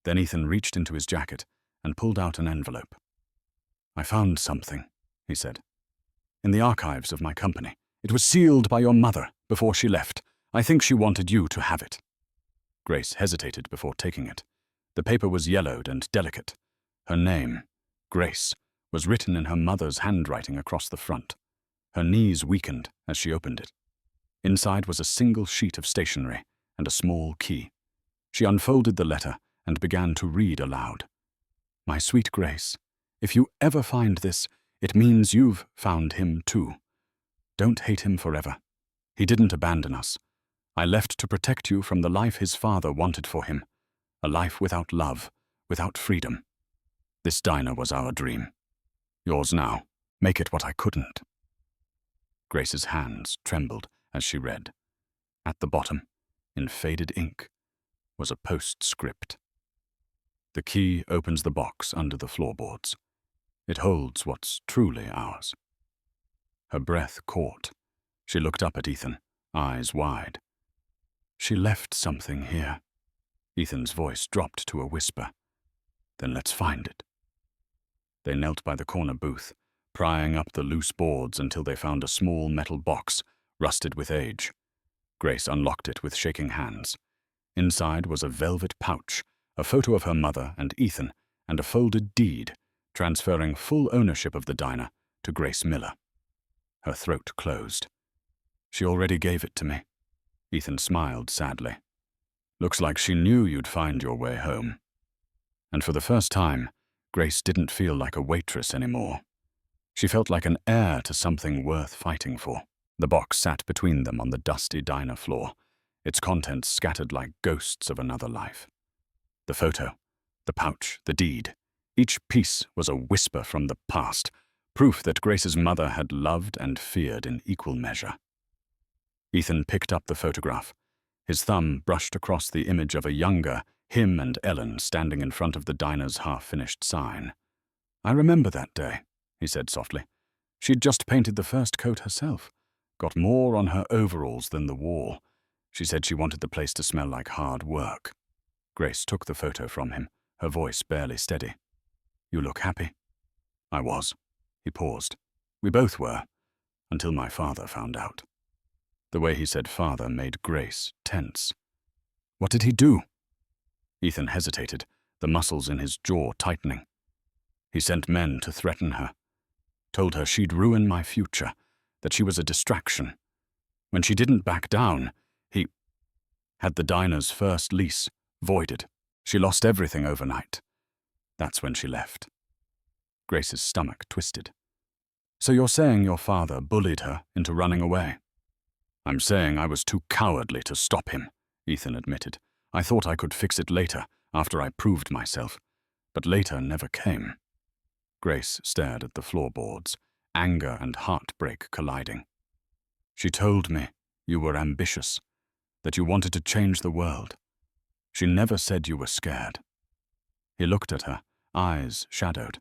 Then Ethan reached into his jacket and pulled out an envelope. "I found something," he said. "In the archives of my company. It was sealed by your mother before she left. I think she wanted you to have it." Grace hesitated before taking it. The paper was yellowed and delicate. Her name, Grace, was written in her mother's handwriting across the front. Her knees weakened as she opened it. Inside was a single sheet of stationery and a small key. She unfolded the letter and began to read aloud. "My sweet Grace, if you ever find this, it means you've found him too. Don't hate him forever. He didn't abandon us. I left to protect you from the life his father wanted for him. A life without love, without freedom. This diner was our dream. Yours now. Make it what I couldn't." Grace's hands trembled as she read. At the bottom, in faded ink, was a postscript. "The key opens the box under the floorboards. It holds what's truly ours." Her breath caught. She looked up at Ethan, eyes wide. "She left something here." Ethan's voice dropped to a whisper. "Then let's find it." They knelt by the corner booth, prying up the loose boards until they found a small metal box, rusted with age. Grace unlocked it with shaking hands. Inside was a velvet pouch, a photo of her mother and Ethan, and a folded deed, transferring full ownership of the diner to Grace Miller. Her throat closed. "She already gave it to me." Ethan smiled sadly. "Looks like she knew you'd find your way home." And for the first time, Grace didn't feel like a waitress anymore. She felt like an heir to something worth fighting for. The box sat between them on the dusty diner floor, its contents scattered like ghosts of another life. The photo, the pouch, the deed, each piece was a whisper from the past, proof that Grace's mother had loved and feared in equal measure. Ethan picked up the photograph. His thumb brushed across the image of a younger, him and Ellen standing in front of the diner's half-finished sign. "I remember that day," he said softly. "She'd just painted the first coat herself, got more on her overalls than the wall. She said she wanted the place to smell like hard work." Grace took the photo from him, her voice barely steady. "You look happy." "I was." He paused. "We both were, until my father found out." The way he said father made Grace tense. "What did he do?" Ethan hesitated, the muscles in his jaw tightening. "He sent men to threaten her. Told her she'd ruin my future, that she was a distraction. When she didn't back down, he had the diner's first lease voided. She lost everything overnight. That's when she left." Grace's stomach twisted. "So you're saying your father bullied her into running away?" "I'm saying I was too cowardly to stop him," Ethan admitted. "I thought I could fix it later, after I proved myself. But later never came." Grace stared at the floorboards, anger and heartbreak colliding. "She told me you were ambitious, that you wanted to change the world. She never said you were scared." He looked at her, eyes shadowed.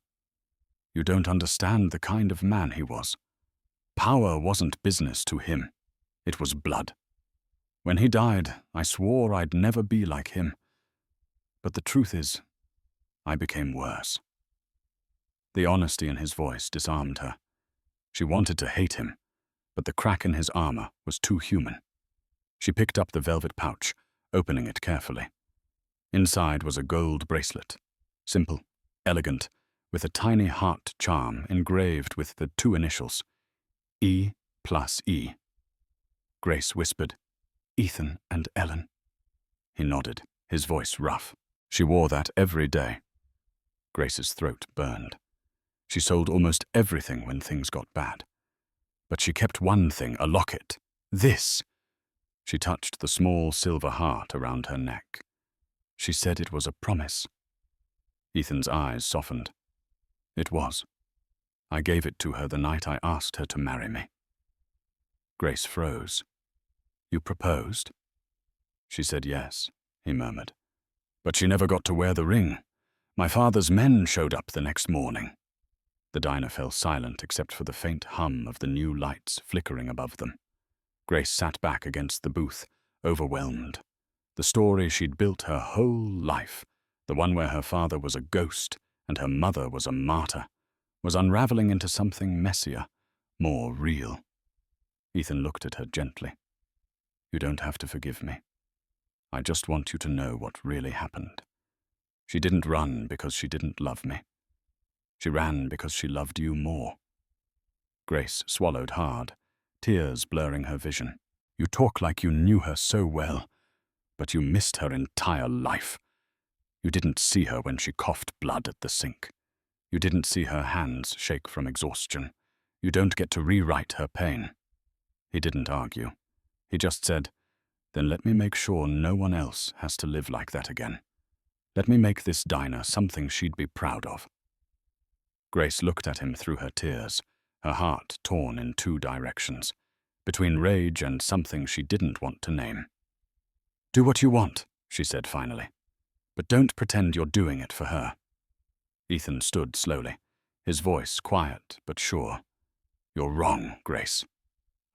"You don't understand the kind of man he was. Power wasn't business to him. It was blood. When he died, I swore I'd never be like him. But the truth is, I became worse." The honesty in his voice disarmed her. She wanted to hate him, but the crack in his armor was too human. She picked up the velvet pouch, opening it carefully. Inside was a gold bracelet, simple, elegant, with a tiny heart charm engraved with the two initials, E+E. Grace whispered, "Ethan and Ellen." He nodded, his voice rough. She wore that every day. Grace's throat burned. She sold almost everything when things got bad. But she kept one thing, a locket. This! She touched the small silver heart around her neck. She said it was a promise. Ethan's eyes softened. "It was. I gave it to her the night I asked her to marry me." Grace froze. "You proposed?" She said yes, he murmured. "But she never got to wear the ring. My father's men showed up the next morning." The diner fell silent except for the faint hum of the new lights flickering above them. Grace sat back against the booth, overwhelmed. The story she'd built her whole life, the one where her father was a ghost and her mother was a martyr, was unraveling into something messier, more real. Ethan looked at her gently. "You don't have to forgive me. I just want you to know what really happened. She didn't run because she didn't love me. She ran because she loved you more." Grace swallowed hard, tears blurring her vision. "You talk like you knew her so well, but you missed her entire life. You didn't see her when she coughed blood at the sink. You didn't see her hands shake from exhaustion. You don't get to rewrite her pain." He didn't argue. He just said, "Then let me make sure no one else has to live like that again. Let me make this diner something she'd be proud of." Grace looked at him through her tears, her heart torn in two directions, between rage and something she didn't want to name. "Do what you want," she said finally, "but don't pretend you're doing it for her." Ethan stood slowly, his voice quiet but sure. "You're wrong, Grace.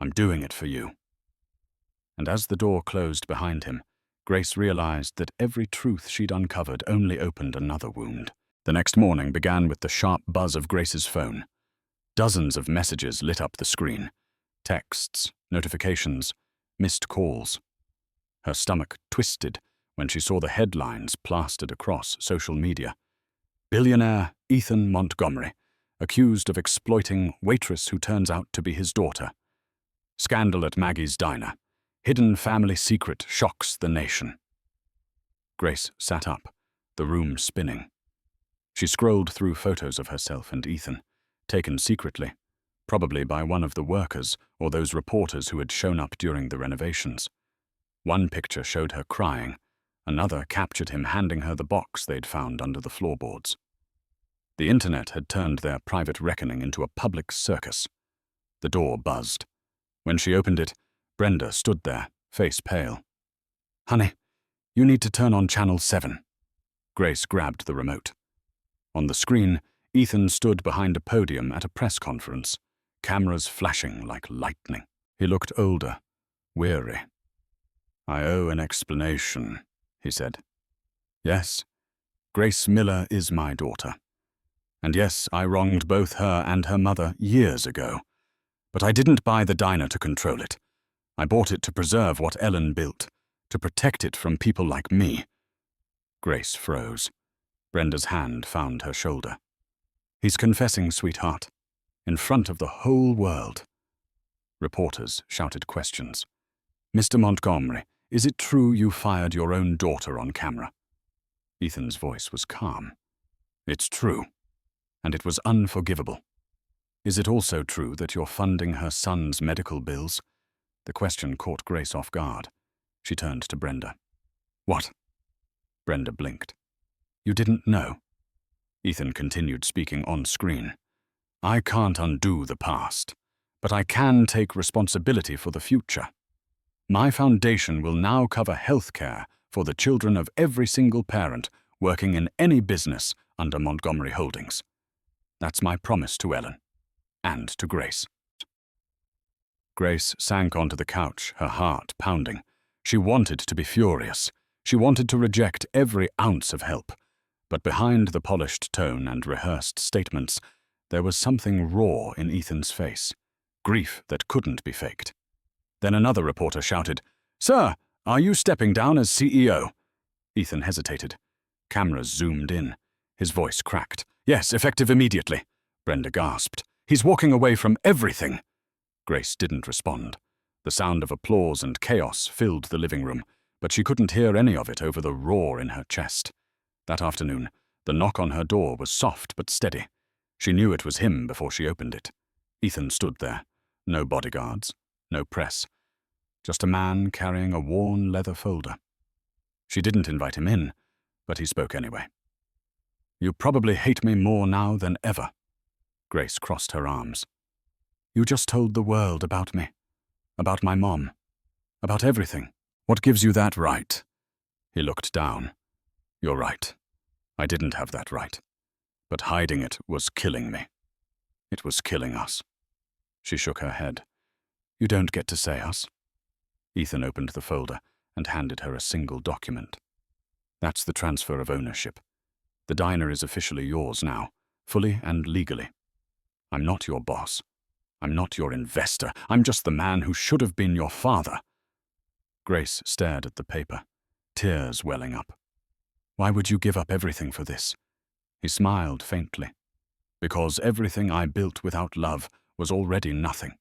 I'm doing it for you." And as the door closed behind him, Grace realized that every truth she'd uncovered only opened another wound. The next morning began with the sharp buzz of Grace's phone. Dozens of messages lit up the screen. Texts, notifications, missed calls. Her stomach twisted when she saw the headlines plastered across social media. "Billionaire Ethan Montgomery, accused of exploiting waitress who turns out to be his daughter. Scandal at Maggie's diner. Hidden family secret shocks the nation." Grace sat up, the room spinning. She scrolled through photos of herself and Ethan, taken secretly, probably by one of the workers or those reporters who had shown up during the renovations. One picture showed her crying. Another captured him handing her the box they'd found under the floorboards. The internet had turned their private reckoning into a public circus. The door buzzed. When she opened it, Brenda stood there, face pale. "Honey, you need to turn on Channel 7. Grace grabbed the remote. On the screen, Ethan stood behind a podium at a press conference, cameras flashing like lightning. He looked older, weary. "I owe an explanation," he said. "Yes, Grace Miller is my daughter. And yes, I wronged both her and her mother years ago. But I didn't buy the diner to control it. I bought it to preserve what Ellen built, to protect it from people like me." Grace froze. Brenda's hand found her shoulder. "He's confessing, sweetheart, in front of the whole world." Reporters shouted questions. "Mr. Montgomery, is it true you fired your own daughter on camera?" Ethan's voice was calm. "It's true, and it was unforgivable. Is it also true that you're funding her son's medical bills?" The question caught Grace off guard. She turned to Brenda. "What?" Brenda blinked. "You didn't know?" Ethan continued speaking on screen. "I can't undo the past, but I can take responsibility for the future. My foundation will now cover health care for the children of every single parent working in any business under Montgomery Holdings. That's my promise to Ellen. And to Grace." Grace sank onto the couch, her heart pounding. She wanted to be furious. She wanted to reject every ounce of help. But behind the polished tone and rehearsed statements, there was something raw in Ethan's face, grief that couldn't be faked. Then another reporter shouted, "Sir, are you stepping down as CEO?" Ethan hesitated. Cameras zoomed in. His voice cracked. "Yes, effective immediately." Brenda gasped. "He's walking away from everything." Grace didn't respond. The sound of applause and chaos filled the living room, but she couldn't hear any of it over the roar in her chest. That afternoon, the knock on her door was soft but steady. She knew it was him before she opened it. Ethan stood there. No bodyguards, no press. Just a man carrying a worn leather folder. She didn't invite him in, but he spoke anyway. "You probably hate me more now than ever." Grace crossed her arms. "You just told the world about me, about my mom, about everything. What gives you that right?" He looked down. "You're right. I didn't have that right. But hiding it was killing me. It was killing us." She shook her head. "You don't get to say us." Ethan opened the folder and handed her a single document. "That's the transfer of ownership. The diner is officially yours now, fully and legally. I'm not your boss. I'm not your investor. I'm just the man who should have been your father." Grace stared at the paper, tears welling up. "Why would you give up everything for this?" He smiled faintly. "Because everything I built without love was already nothing."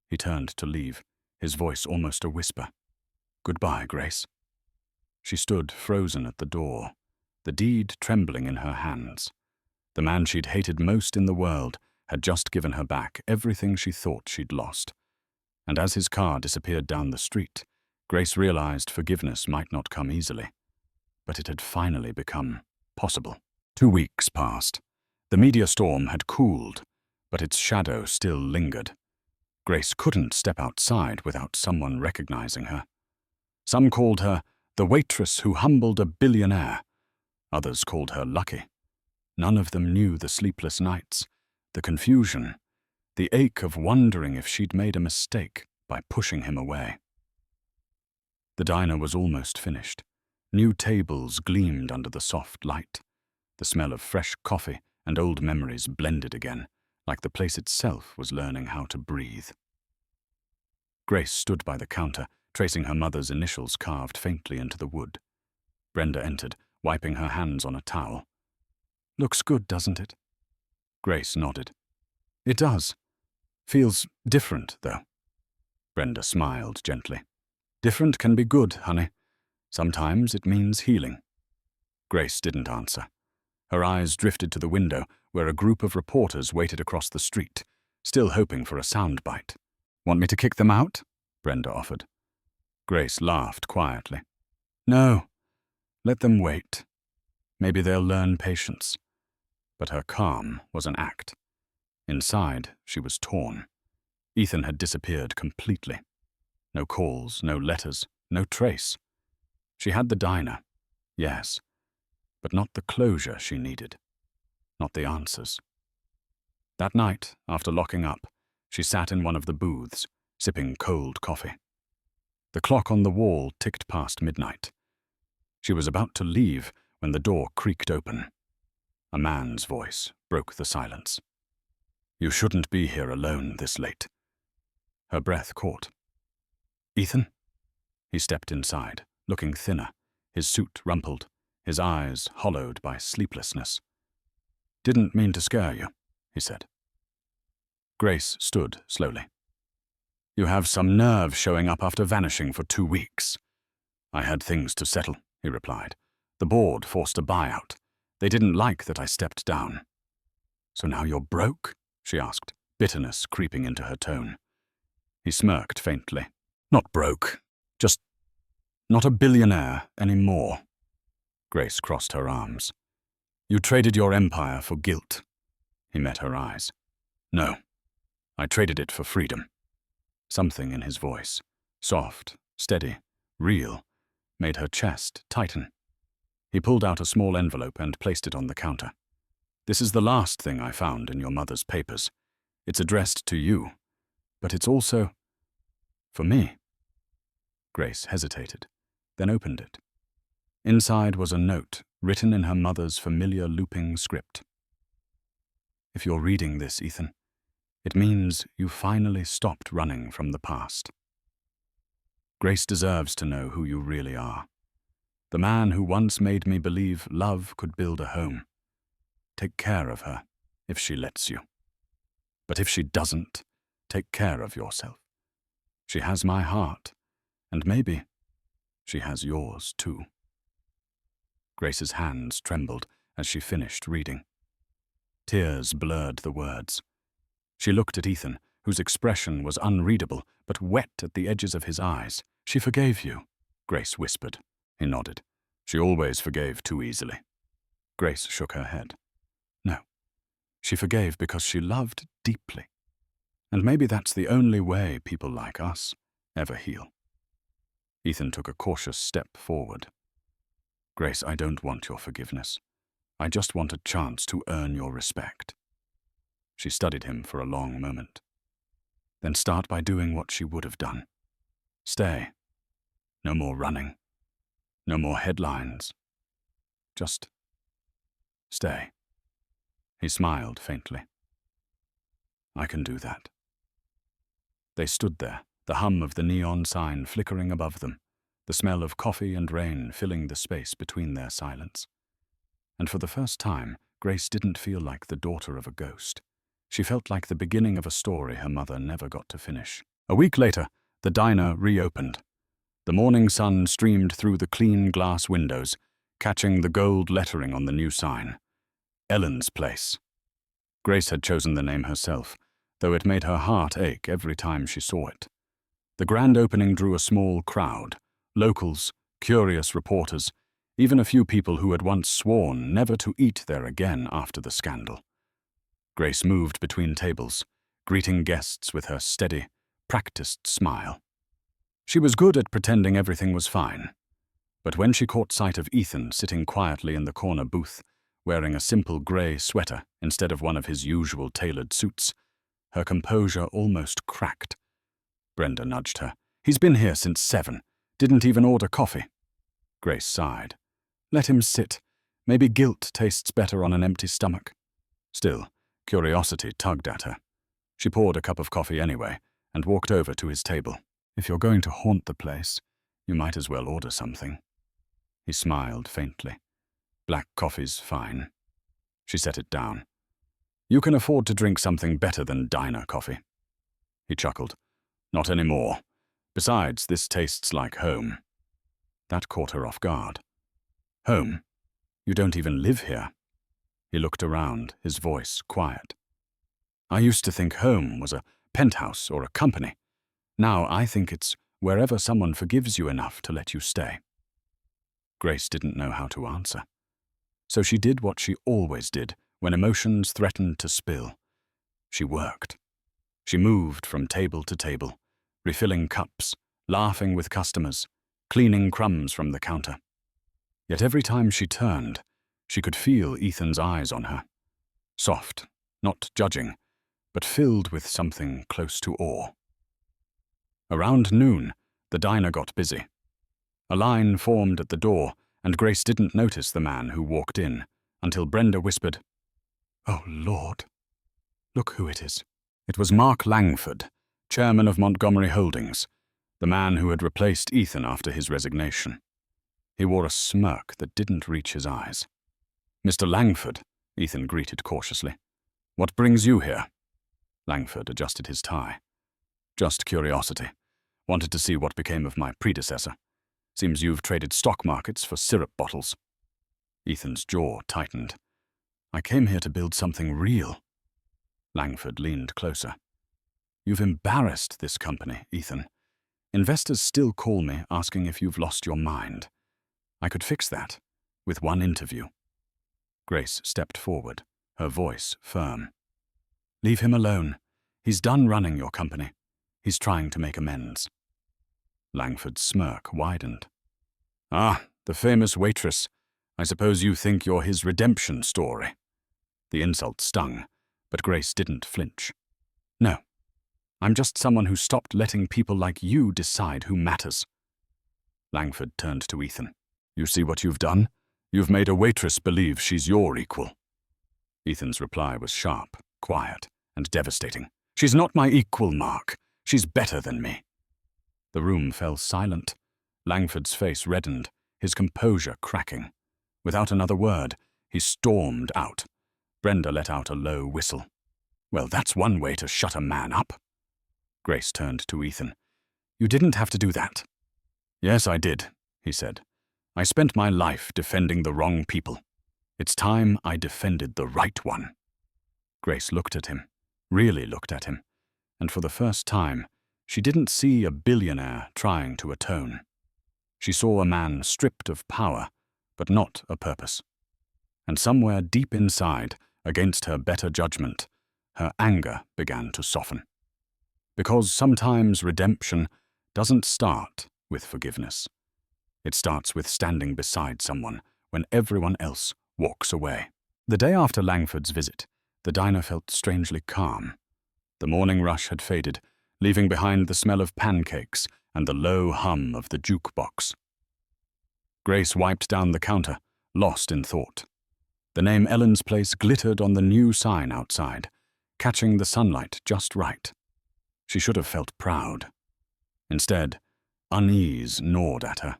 He turned to leave, his voice almost a whisper. "Goodbye, Grace." She stood frozen at the door, the deed trembling in her hands. The man she'd hated most in the world had just given her back everything she thought she'd lost. And as his car disappeared down the street, Grace realized forgiveness might not come easily. But it had finally become possible. 2 weeks passed. The media storm had cooled, but its shadow still lingered. Grace couldn't step outside without someone recognizing her. Some called her the waitress who humbled a billionaire. Others called her lucky. None of them knew the sleepless nights, the confusion, the ache of wondering if she'd made a mistake by pushing him away. The diner was almost finished. New tables gleamed under the soft light. The smell of fresh coffee and old memories blended again, like the place itself was learning how to breathe. Grace stood by the counter, tracing her mother's initials carved faintly into the wood. Brenda entered, wiping her hands on a towel. "Looks good, doesn't it?" Grace nodded. "It does. Feels different, though." Brenda smiled gently. "Different can be good, honey. Sometimes it means healing." Grace didn't answer. Her eyes drifted to the window, where a group of reporters waited across the street, still hoping for a soundbite. "Want me to kick them out?" Brenda offered. Grace laughed quietly. No, let them wait. Maybe they'll learn patience. But her calm was an act. Inside, she was torn. Ethan had disappeared completely. No calls, no letters, no trace. She had the diner, yes, but not the closure she needed, not the answers. That night, after locking up, she sat in one of the booths, sipping cold coffee. The clock on the wall ticked past midnight. She was about to leave when the door creaked open. A man's voice broke the silence. You shouldn't be here alone this late. Her breath caught. Ethan? He stepped inside, looking thinner, his suit rumpled, his eyes hollowed by sleeplessness. Didn't mean to scare you, he said. Grace stood slowly. You have some nerve showing up after vanishing for 2 weeks. I had things to settle, he replied. The board forced a buyout. They didn't like that I stepped down. So now you're broke? She asked, bitterness creeping into her tone. He smirked faintly. Not broke, just not a billionaire anymore. Grace crossed her arms. You traded your empire for guilt. He met her eyes. No, I traded it for freedom. Something in his voice, soft, steady, real, made her chest tighten. He pulled out a small envelope and placed it on the counter. This is the last thing I found in your mother's papers. It's addressed to you, but it's also for me. Grace hesitated, then opened it. Inside was a note written in her mother's familiar looping script. If you're reading this, Ethan, it means you finally stopped running from the past. Grace deserves to know who you really are. The man who once made me believe love could build a home. Take care of her, if she lets you. But if she doesn't, take care of yourself. She has my heart, and maybe she has yours too. Grace's hands trembled as she finished reading. Tears blurred the words. She looked at Ethan, whose expression was unreadable but wet at the edges of his eyes. She forgave you, Grace whispered. He nodded. She always forgave too easily. Grace shook her head. No, she forgave because she loved deeply. And maybe that's the only way people like us ever heal. Ethan took a cautious step forward. Grace, I don't want your forgiveness. I just want a chance to earn your respect. She studied him for a long moment. Then start by doing what she would have done. Stay. No more running. No more headlines. Just stay. He smiled faintly. I can do that. They stood there, the hum of the neon sign flickering above them, the smell of coffee and rain filling the space between their silence. And for the first time, Grace didn't feel like the daughter of a ghost. She felt like the beginning of a story her mother never got to finish. A week later, the diner reopened. The morning sun streamed through the clean glass windows, catching the gold lettering on the new sign. Ellen's Place. Grace had chosen the name herself, though it made her heart ache every time she saw it. The grand opening drew a small crowd, locals, curious reporters, even a few people who had once sworn never to eat there again after the scandal. Grace moved between tables, greeting guests with her steady, practiced smile. She was good at pretending everything was fine, but when she caught sight of Ethan sitting quietly in the corner booth, wearing a simple grey sweater instead of one of his usual tailored suits, her composure almost cracked. Brenda nudged her. He's been here since 7. Didn't even order coffee. Grace sighed. Let him sit. Maybe guilt tastes better on an empty stomach. Still, curiosity tugged at her. She poured a cup of coffee anyway and walked over to his table. If you're going to haunt the place, you might as well order something. He smiled faintly. Black coffee's fine. She set it down. You can afford to drink something better than diner coffee. He chuckled. Not anymore. Besides, this tastes like home. That caught her off guard. Home? You don't even live here. He looked around, his voice quiet. I used to think home was a penthouse or a company. Now I think it's wherever someone forgives you enough to let you stay. Grace didn't know how to answer. So she did what she always did when emotions threatened to spill. She worked. She moved from table to table, refilling cups, laughing with customers, cleaning crumbs from the counter. Yet every time she turned, she could feel Ethan's eyes on her. Soft, not judging, but filled with something close to awe. Around noon, the diner got busy. A line formed at the door, and Grace didn't notice the man who walked in until Brenda whispered, "Oh, Lord, look who it is." It was Mark Langford, chairman of Montgomery Holdings, the man who had replaced Ethan after his resignation. He wore a smirk that didn't reach his eyes. "Mr. Langford," Ethan greeted cautiously. "What brings you here?" Langford adjusted his tie. "Just curiosity. Wanted to see what became of my predecessor. Seems you've traded stock markets for syrup bottles." Ethan's jaw tightened. "I came here to build something real." Langford leaned closer. "You've embarrassed this company, Ethan. Investors still call me asking if you've lost your mind. I could fix that with one interview." Grace stepped forward, her voice firm. "Leave him alone. He's done running your company. He's trying to make amends." Langford's smirk widened. "Ah, the famous Waitress. I suppose you think you're his redemption story." The insult stung, but Grace didn't flinch. "No, I'm just someone who stopped letting people like you decide who matters." Langford turned to Ethan. "You see what you've done? You've made a Waitress believe she's your equal." Ethan's reply was sharp, quiet, and devastating. "She's not my equal, Mark. She's better than me." The room fell silent. Langford's face reddened, his composure cracking. Without another word, he stormed out. Brenda let out a low whistle. "Well, that's one way to shut a man up." Grace turned to Ethan. "You didn't have to do that." "Yes, I did," he said. "I spent my life defending the wrong people. It's time I defended the right one." Grace looked at him, really looked at him, and for the first time, she didn't see a billionaire trying to atone. She saw a man stripped of power, but not a purpose. And somewhere deep inside, against her better judgment, her anger began to soften. Because sometimes redemption doesn't start with forgiveness. It starts with standing beside someone when everyone else walks away. The day after Langford's visit, the diner felt strangely calm. The morning rush had faded, leaving behind the smell of pancakes and the low hum of the jukebox. Grace wiped down the counter, lost in thought. The name Ellen's Place glittered on the new sign outside, catching the sunlight just right. She should have felt proud. Instead, unease gnawed at her.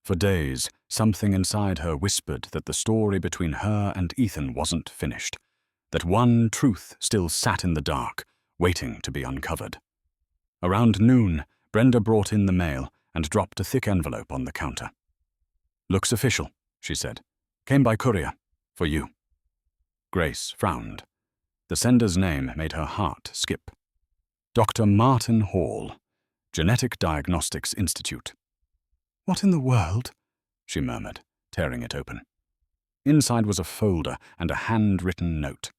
For days, something inside her whispered that the story between her and Ethan wasn't finished, that one truth still sat in the dark, waiting to be uncovered. Around noon, Brenda brought in the mail and dropped a thick envelope on the counter. "Looks official," she said. "Came by courier. For you." Grace frowned. The sender's name made her heart skip. Dr. Martin Hall, Genetic Diagnostics Institute. "What in the world?" she murmured, tearing it open. Inside was a folder and a handwritten note.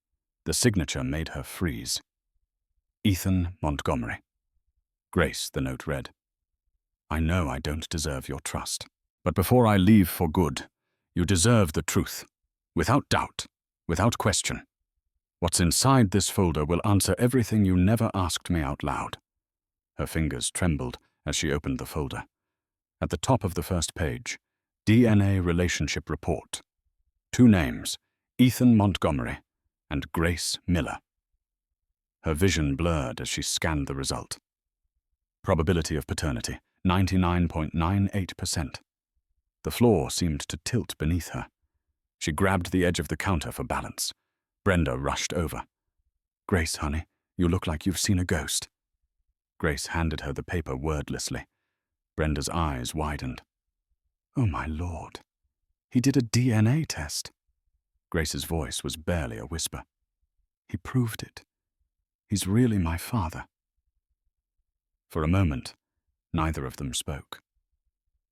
The signature made her freeze. Ethan Montgomery. Grace, the note read. "I know I don't deserve your trust, but before I leave for good, you deserve the truth, without doubt, without question. What's inside this folder will answer everything you never asked me out loud." Her fingers trembled as she opened the folder. At the top of the first page, DNA relationship report. 2 names, Ethan Montgomery and Grace Miller. Her vision blurred as she scanned the result. Probability of paternity, 99.98%. The floor seemed to tilt beneath her. She grabbed the edge of the counter for balance. Brenda rushed over. "Grace, honey, you look like you've seen a ghost." Grace handed her the paper wordlessly. Brenda's eyes widened. "Oh, my Lord. He did a DNA test." Grace's voice was barely a whisper. "He proved it. He's really my father." For a moment, Neither of them spoke.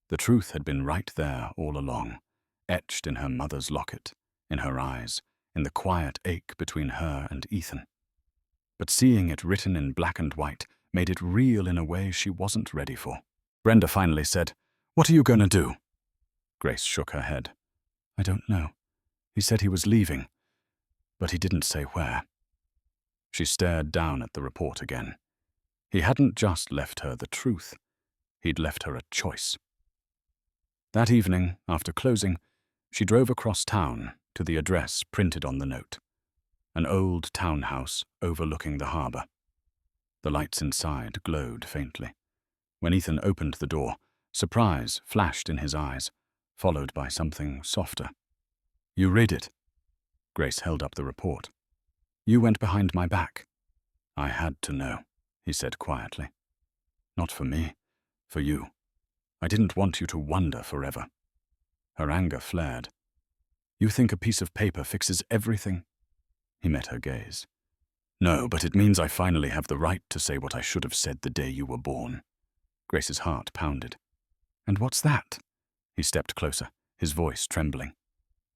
The truth had been right there all along, etched in her mother's locket, in her eyes, in the quiet ache between her and Ethan. But seeing it written in black and white made it real in a way she wasn't ready for. Brenda finally said, "What are you going to do?" Grace shook her head. "I don't know. He said he was leaving, but he didn't say where." She stared down at the report again. He hadn't just left her the truth. He'd left her a choice. That evening, after closing, she drove across town to the address printed on the note. An old townhouse overlooking the harbor. The lights inside glowed faintly. When Ethan opened the door, surprise flashed in his eyes, followed by something softer. "You read it?" Grace held up the report. "You went behind my back." "I had to know," he said quietly. "Not for me, for you. I didn't want you to wonder forever." Her anger flared. "You think a piece of paper fixes everything?" He met her gaze. "No, but it means I finally have the right to say what I should have said the day you were born." Grace's heart pounded. "And what's that?" He stepped closer, his voice trembling.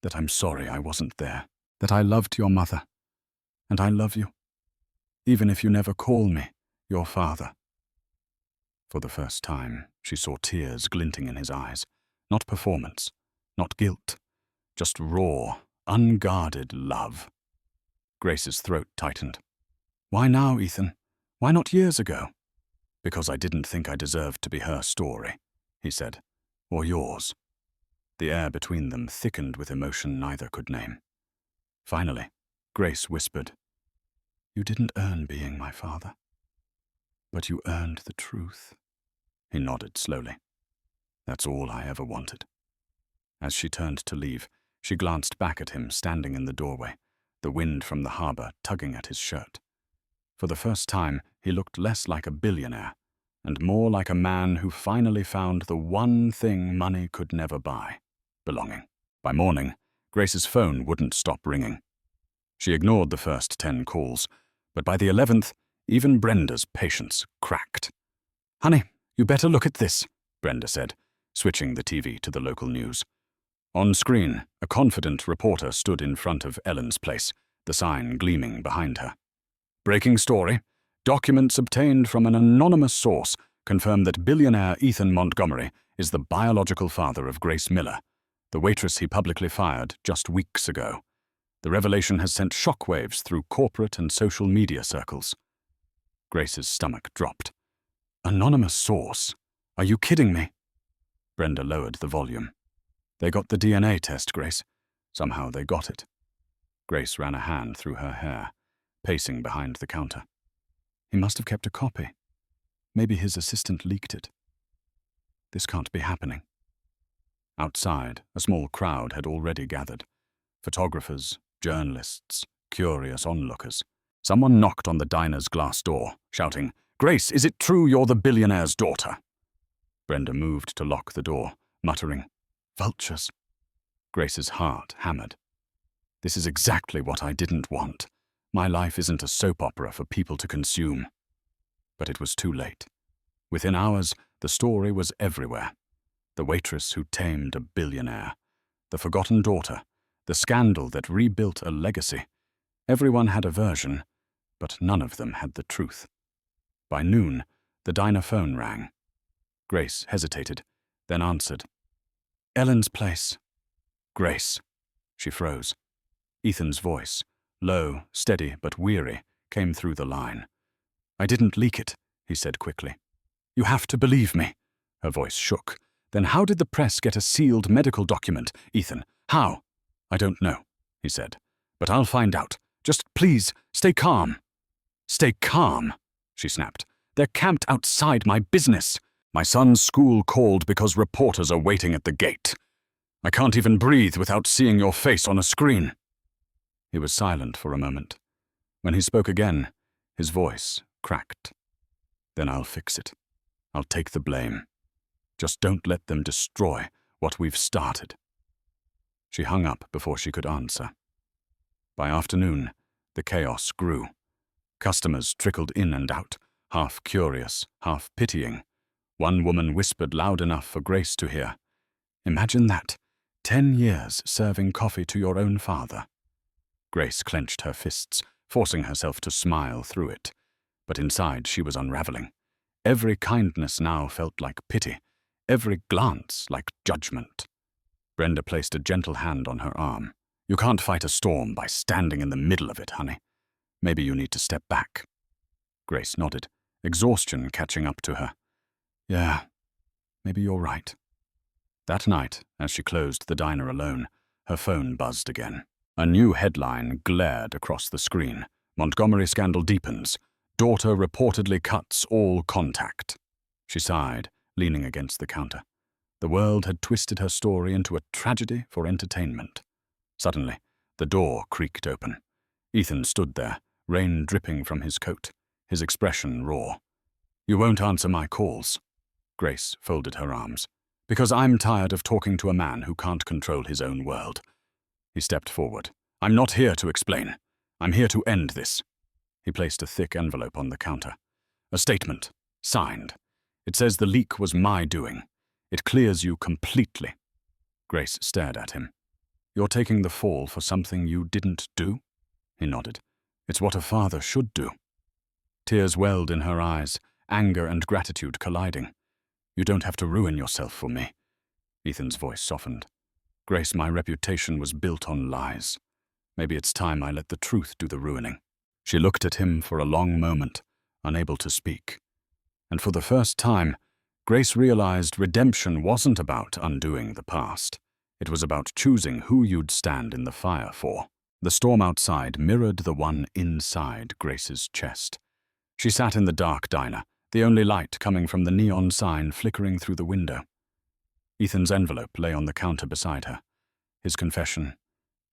"That I'm sorry I wasn't there. That I loved your mother. And I love you. Even if you never call me your father." For the first time, she saw tears glinting in his eyes. Not performance, not guilt, just raw, unguarded love. Grace's throat tightened. "Why now, Ethan? Why not years ago?" "Because I didn't think I deserved to be her story," he said. "Or yours." The air between them thickened with emotion neither could name. Finally, Grace whispered, "You didn't earn being my father. But you earned the truth." He nodded slowly. "That's all I ever wanted." As she turned to leave, she glanced back at him standing in the doorway, the wind from the harbor tugging at his shirt. For the first time, he looked less like a billionaire, and more like a man who finally found the one thing money could never buy: belonging. By morning, Grace's phone wouldn't stop ringing. She ignored the first 10 calls, but by the 11th, even Brenda's patience cracked. "Honey, you better look at this," Brenda said, switching the TV to the local news. On screen, a confident reporter stood in front of Ellen's place, the sign gleaming behind her. "Breaking story. Documents obtained from an anonymous source confirm that billionaire Ethan Montgomery is the biological father of Grace Miller, the waitress he publicly fired just weeks ago. The revelation has sent shockwaves through corporate and social media circles." Grace's stomach dropped. "Anonymous source? Are you kidding me?" Brenda lowered the volume. "They got the DNA test, Grace. Somehow they got it." Grace ran a hand through her hair, pacing behind the counter. "He must have kept a copy. Maybe his assistant leaked it. This can't be happening." Outside, a small crowd had already gathered. Photographers, journalists, curious onlookers. Someone knocked on the diner's glass door, shouting, "Grace, is it true you're the billionaire's daughter?" Brenda moved to lock the door, muttering, "Vultures." Grace's heart hammered. "This is exactly what I didn't want. My life isn't a soap opera for people to consume." But it was too late. Within hours, the story was everywhere. The waitress who tamed a billionaire, the forgotten daughter, the scandal that rebuilt a legacy. Everyone had a version, but none of them had the truth. By noon, the diner phone rang. Grace hesitated, then answered. "Ellen's place." "Grace." She froze. Ethan's voice, low, steady, but weary, came through the line. "I didn't leak it," he said quickly. "You have to believe me." Her voice shook. "Then how did the press get a sealed medical document, Ethan? How?" "I don't know," he said. "But I'll find out. Just please, stay calm." "Stay calm," she snapped. "They're camped outside my business. My son's school called because reporters are waiting at the gate. I can't even breathe without seeing your face on a screen." He was silent for a moment. When he spoke again, his voice cracked. "Then I'll fix it. I'll take the blame. Just don't let them destroy what we've started." She hung up before she could answer. By afternoon, the chaos grew. Customers trickled in and out, half curious, half pitying, One woman whispered loud enough for Grace to hear. "Imagine that. 10 years serving coffee to your own father." Grace clenched her fists, forcing herself to smile through it. But inside she was unraveling. Every kindness now felt like pity, every glance like judgment. Brenda placed a gentle hand on her arm. "You can't fight a storm by standing in the middle of it, honey. Maybe you need to step back." Grace nodded, exhaustion catching up to her. "Yeah, maybe you're right." That night, as she closed the diner alone, her phone buzzed again. A new headline glared across the screen. "Montgomery scandal deepens. Daughter reportedly cuts all contact." She sighed, leaning against the counter. The world had twisted her story into a tragedy for entertainment. Suddenly, the door creaked open. Ethan stood there, rain dripping from his coat, his expression raw. "You won't answer my calls." Grace folded her arms. "Because I'm tired of talking to a man who can't control his own world." He stepped forward. "I'm not here to explain. I'm here to end this." He placed a thick envelope on the counter. "A statement, signed. It says the leak was my doing. It clears you completely." Grace stared at him. "You're taking the fall for something you didn't do?" He nodded. "It's what a father should do." Tears welled in her eyes, anger and gratitude colliding. "You don't have to ruin yourself for me." Ethan's voice softened. "Grace, my reputation was built on lies. Maybe it's time I let the truth do the ruining." She looked at him for a long moment, unable to speak. And for the first time, Grace realized redemption wasn't about undoing the past. It was about choosing who you'd stand in the fire for. The storm outside mirrored the one inside Grace's chest. She sat in the dark diner, the only light coming from the neon sign flickering through the window. Ethan's envelope lay on the counter beside her. His confession,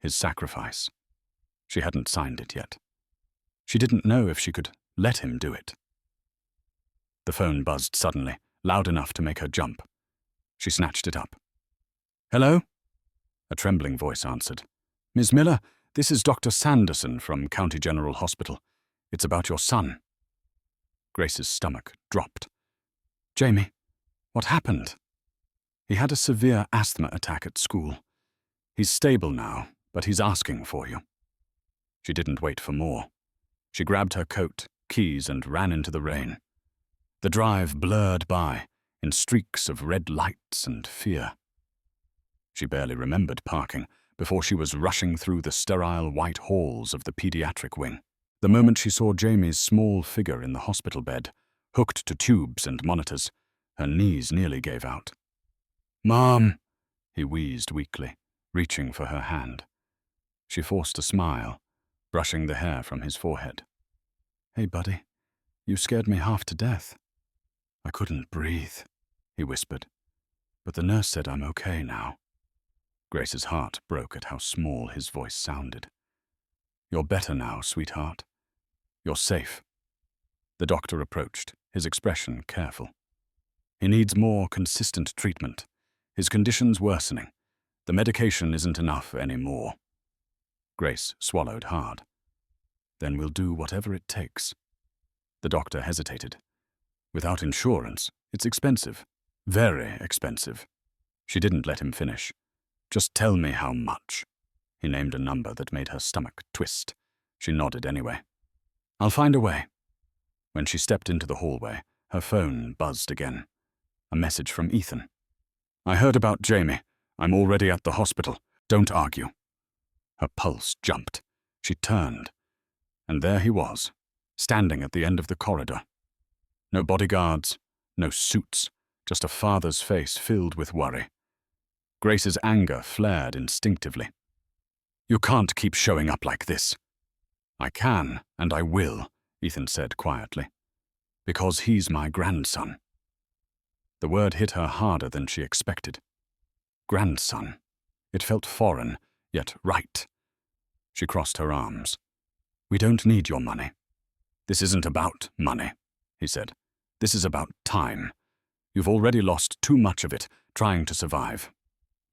his sacrifice. She hadn't signed it yet. She didn't know if she could let him do it. The phone buzzed suddenly, loud enough to make her jump. She snatched it up. "Hello?" A trembling voice answered. "Ms. Miller, this is Dr. Sanderson from County General Hospital. It's about your son." Grace's stomach dropped. "Jamie, what happened?" "He had a severe asthma attack at school. He's stable now, but he's asking for you." She didn't wait for more. She grabbed her coat, keys, and ran into the rain. The drive blurred by, in streaks of red lights and fear. She barely remembered parking before she was rushing through the sterile white halls of the pediatric wing. The moment she saw Jamie's small figure in the hospital bed, hooked to tubes and monitors, her knees nearly gave out. "Mom," he wheezed weakly, reaching for her hand. She forced a smile, brushing the hair from his forehead. "Hey, buddy, you scared me half to death." "I couldn't breathe," he whispered. "But the nurse said I'm okay now." Grace's heart broke at how small his voice sounded. "You're better now, sweetheart. You're safe." The doctor approached, his expression careful. "He needs more consistent treatment. His condition's worsening. The medication isn't enough anymore." Grace swallowed hard. "Then we'll do whatever it takes." The doctor hesitated. "Without insurance, it's expensive. Very expensive." She didn't let him finish. "Just tell me how much." He named a number that made her stomach twist. She nodded anyway. "I'll find a way." When she stepped into the hallway, her phone buzzed again. A message from Ethan. "I heard about Jamie. I'm already at the hospital. Don't argue." Her pulse jumped. She turned. And there he was, standing at the end of the corridor. No bodyguards, no suits, just a father's face filled with worry. Grace's anger flared instinctively. "You can't keep showing up like this." "I can, and I will," Ethan said quietly. "Because he's my grandson." The word hit her harder than she expected. Grandson. It felt foreign, yet right. She crossed her arms. "We don't need your money." "This isn't about money," he said. "This is about time. You've already lost too much of it trying to survive.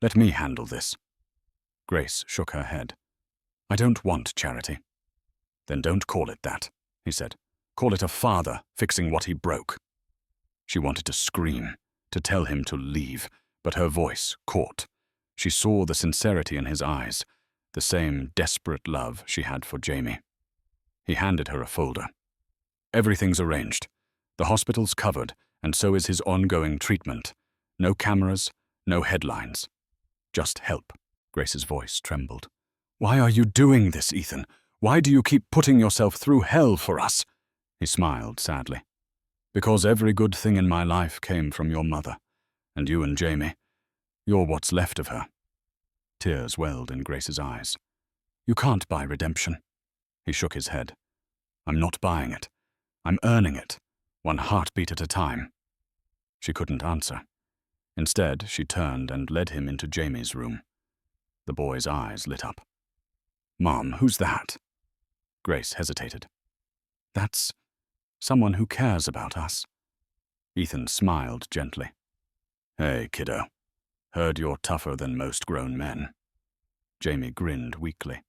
Let me handle this." Grace shook her head. "I don't want charity." "Then don't call it that," he said. "Call it a father fixing what he broke." She wanted to scream, to tell him to leave, but her voice caught. She saw the sincerity in his eyes, the same desperate love she had for Jamie. He handed her a folder. Everything's arranged. The hospital's covered, and so is his ongoing treatment. No cameras, no headlines. Just help. Grace's voice trembled. Why are you doing this, Ethan? Why do you keep putting yourself through hell for us? He smiled sadly. Because every good thing in my life came from your mother. And you and Jamie. You're what's left of her. Tears welled in Grace's eyes. You can't buy redemption. He shook his head. I'm not buying it. I'm earning it, one heartbeat at a time. She couldn't answer. Instead, she turned and led him into Jamie's room. The boy's eyes lit up. Mom, who's that? Grace hesitated. That's someone who cares about us. Ethan smiled gently. Hey, kiddo. Heard you're tougher than most grown men. Jamie grinned weakly.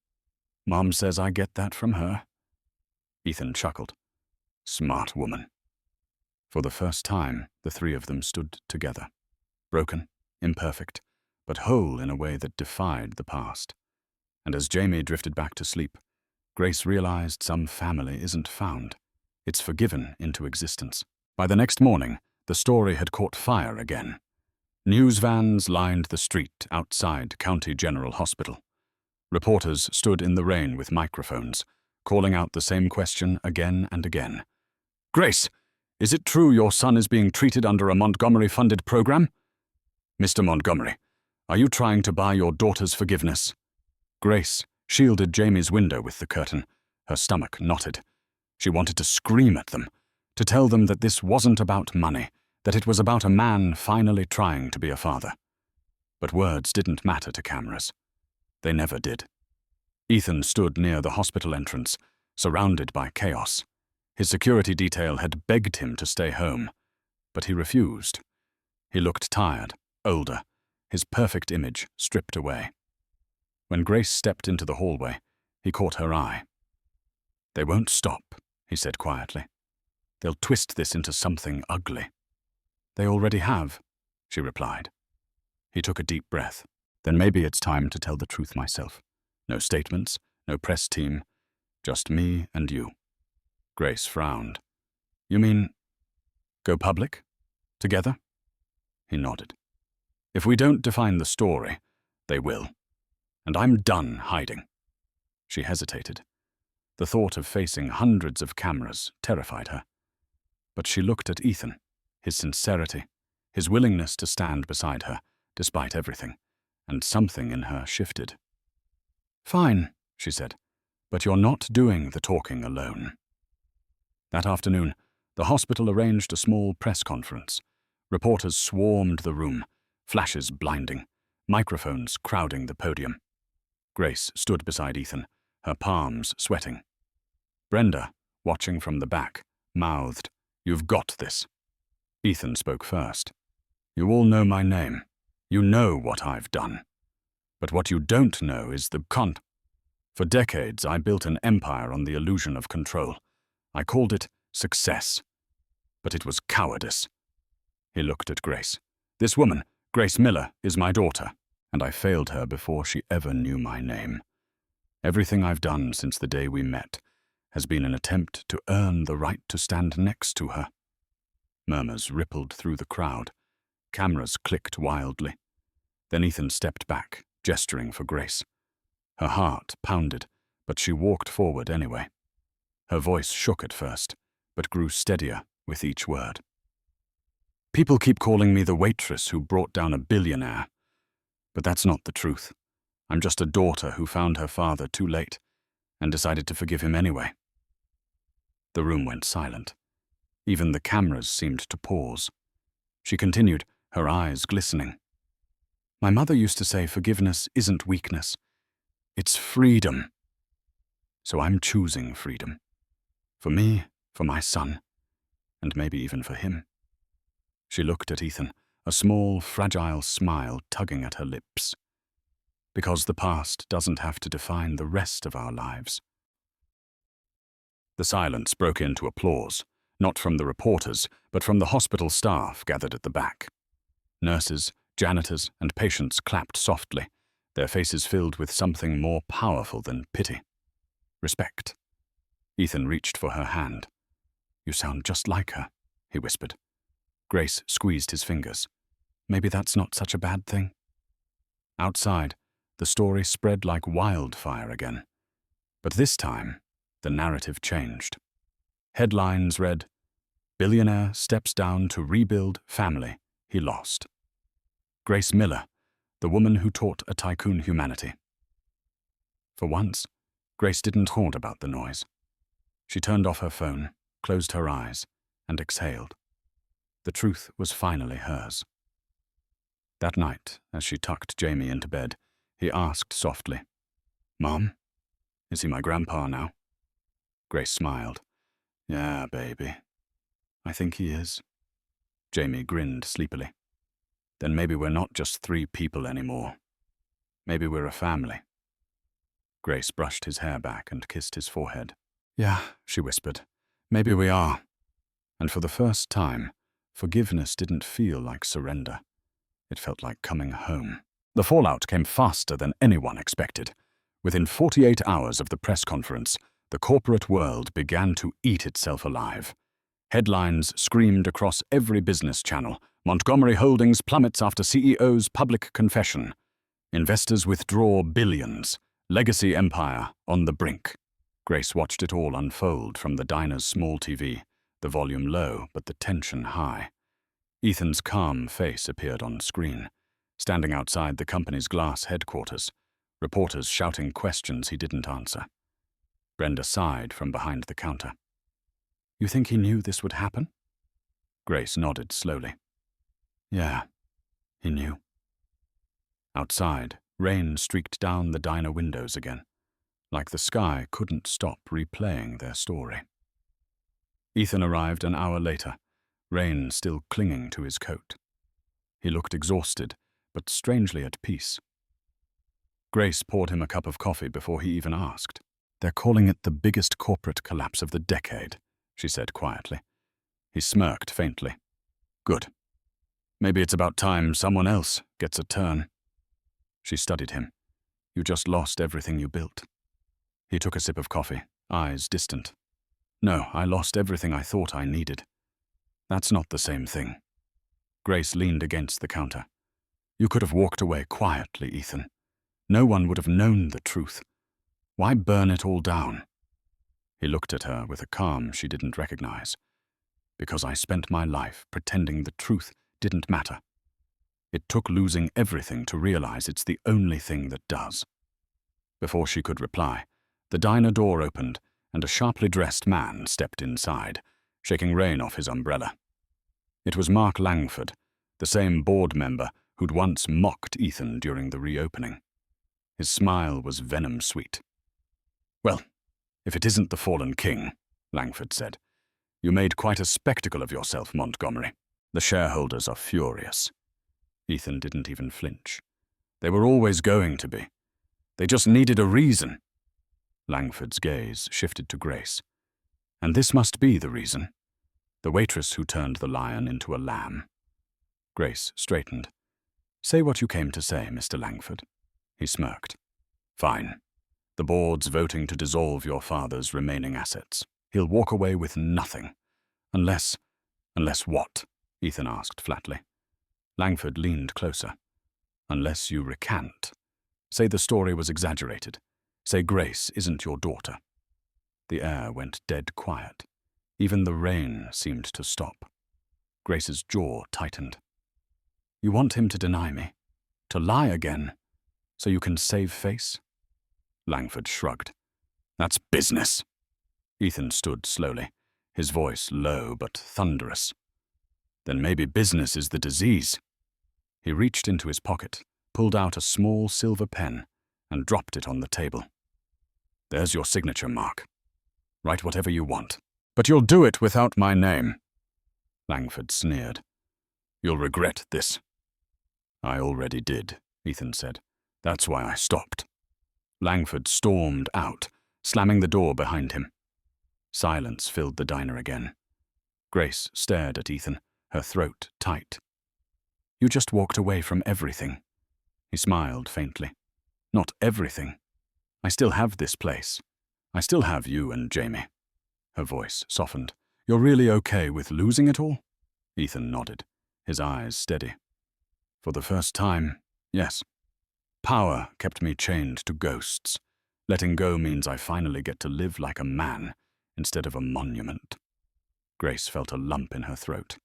Mom says I get that from her. Ethan chuckled. Smart woman. For the first time, the three of them stood together. Broken, imperfect, but whole in a way that defied the past. And as Jamie drifted back to sleep, Grace realized some family isn't found. It's forgiven into existence. By the next morning, the story had caught fire again. News vans lined the street outside County General Hospital. Reporters stood in the rain with microphones, calling out the same question again and again. Grace, is it true your son is being treated under a Montgomery-funded program? Mr. Montgomery, are you trying to buy your daughter's forgiveness? Grace shielded Jamie's window with the curtain. Her stomach knotted. She wanted to scream at them, to tell them that this wasn't about money, that it was about a man finally trying to be a father. But words didn't matter to cameras. They never did. Ethan stood near the hospital entrance, surrounded by chaos. His security detail had begged him to stay home, but he refused. He looked tired, older, his perfect image stripped away. When Grace stepped into the hallway, he caught her eye. They won't stop, he said quietly. They'll twist this into something ugly. They already have, she replied. He took a deep breath. Then maybe it's time to tell the truth myself. No statements, no press team, just me and you. Grace frowned. You mean, go public? Together? He nodded. If we don't define the story, they will. And I'm done hiding. She hesitated. The thought of facing hundreds of cameras terrified her. But she looked at Ethan, his sincerity, his willingness to stand beside her, despite everything, and something in her shifted. Fine, she said, but you're not doing the talking alone. That afternoon, the hospital arranged a small press conference. Reporters swarmed the room, flashes blinding, microphones crowding the podium. Grace stood beside Ethan, her palms sweating. Brenda, watching from the back, mouthed, You've got this. Ethan spoke first. You all know my name. You know what I've done. But what you don't know is the For decades, I built an empire on the illusion of control. I called it success. But it was cowardice. He looked at Grace. This woman, Grace Miller, is my daughter, and I failed her before she ever knew my name. Everything I've done since the day we met has been an attempt to earn the right to stand next to her. Murmurs rippled through the crowd. Cameras clicked wildly. Then Ethan stepped back, gesturing for Grace. Her heart pounded, but she walked forward anyway. Her voice shook at first, but grew steadier with each word. People keep calling me the waitress who brought down a billionaire. But that's not the truth. I'm just a daughter who found her father too late and decided to forgive him anyway. The room went silent. Even the cameras seemed to pause. She continued, her eyes glistening. My mother used to say forgiveness isn't weakness. It's freedom. So I'm choosing freedom. For me, for my son, and maybe even for him. She looked at Ethan, a small, fragile smile tugging at her lips. Because the past doesn't have to define the rest of our lives. The silence broke into applause. Not from the reporters, but from the hospital staff gathered at the back. Nurses, janitors, and patients clapped softly, their faces filled with something more powerful than pity. Respect. Ethan reached for her hand. "You sound just like her," he whispered. Grace squeezed his fingers. Maybe that's not such a bad thing. Outside, the story spread like wildfire again. But this time, the narrative changed. Headlines read, "Billionaire steps down to rebuild family he lost." Grace Miller, the woman who taught a tycoon humanity. For once, Grace didn't haunt about the noise. She turned off her phone, closed her eyes, and exhaled. The truth was finally hers. That night, as she tucked Jamie into bed, he asked softly, "Mom, is he my grandpa now?" Grace smiled. "Yeah, baby. I think he is." Jamie grinned sleepily. "Then maybe we're not just 3 people anymore. Maybe we're a family." Grace brushed his hair back and kissed his forehead. "Yeah," she whispered. "Maybe we are." And for the first time, forgiveness didn't feel like surrender. It felt like coming home. The fallout came faster than anyone expected. Within 48 hours of the press conference, the corporate world began to eat itself alive. Headlines screamed across every business channel. Montgomery Holdings plummets after CEO's public confession. Investors withdraw billions. Legacy empire on the brink. Grace watched it all unfold from the diner's small TV, the volume low but the tension high. Ethan's calm face appeared on screen, standing outside the company's glass headquarters, reporters shouting questions he didn't answer. Brenda sighed from behind the counter. "You think he knew this would happen?" Grace nodded slowly. "Yeah, he knew." Outside, rain streaked down the diner windows again, like the sky couldn't stop replaying their story. Ethan arrived an hour later, rain still clinging to his coat. He looked exhausted, but strangely at peace. Grace poured him a cup of coffee before he even asked. "They're calling it the biggest corporate collapse of the decade," she said quietly. He smirked faintly. "Good. Maybe it's about time someone else gets a turn." She studied him. "You just lost everything you built." He took a sip of coffee, eyes distant. "No, I lost everything I thought I needed. That's not the same thing." Grace leaned against the counter. "You could have walked away quietly, Ethan. No one would have known the truth. Why burn it all down?" He looked at her with a calm she didn't recognize. "Because I spent my life pretending the truth didn't matter. It took losing everything to realize it's the only thing that does." Before she could reply, the diner door opened and a sharply dressed man stepped inside, shaking rain off his umbrella. It was Mark Langford, the same board member who'd once mocked Ethan during the reopening. His smile was venom-sweet. "Well, if it isn't the fallen king," Langford said. "You made quite a spectacle of yourself, Montgomery. The shareholders are furious." Ethan didn't even flinch. "They were always going to be. They just needed a reason." Langford's gaze shifted to Grace. "And this must be the reason. The waitress who turned the lion into a lamb." Grace straightened. "Say what you came to say, Mr. Langford." He smirked. "Fine. The board's voting to dissolve your father's remaining assets. He'll walk away with nothing. Unless what?" Ethan asked flatly. Langford leaned closer. "Unless you recant. Say the story was exaggerated. Say Grace isn't your daughter." The air went dead quiet. Even the rain seemed to stop. Grace's jaw tightened. "You want him to deny me? To lie again? So you can save face?" Langford shrugged. "That's business." Ethan stood slowly, his voice low but thunderous. "Then maybe business is the disease." He reached into his pocket, pulled out a small silver pen, and dropped it on the table. "There's your signature, Mark. Write whatever you want. But you'll do it without my name." Langford sneered. "You'll regret this." "I already did," Ethan said. "That's why I stopped." Langford stormed out, slamming the door behind him. Silence filled the diner again. Grace stared at Ethan, her throat tight. You just walked away from everything. He smiled faintly. Not everything. I still have this place. I still have you and Jamie. Her voice softened. You're really okay with losing it all? Ethan nodded, his eyes steady. For the first time, yes. Power kept me chained to ghosts. Letting go means I finally get to live like a man instead of a monument. Grace felt a lump in her throat.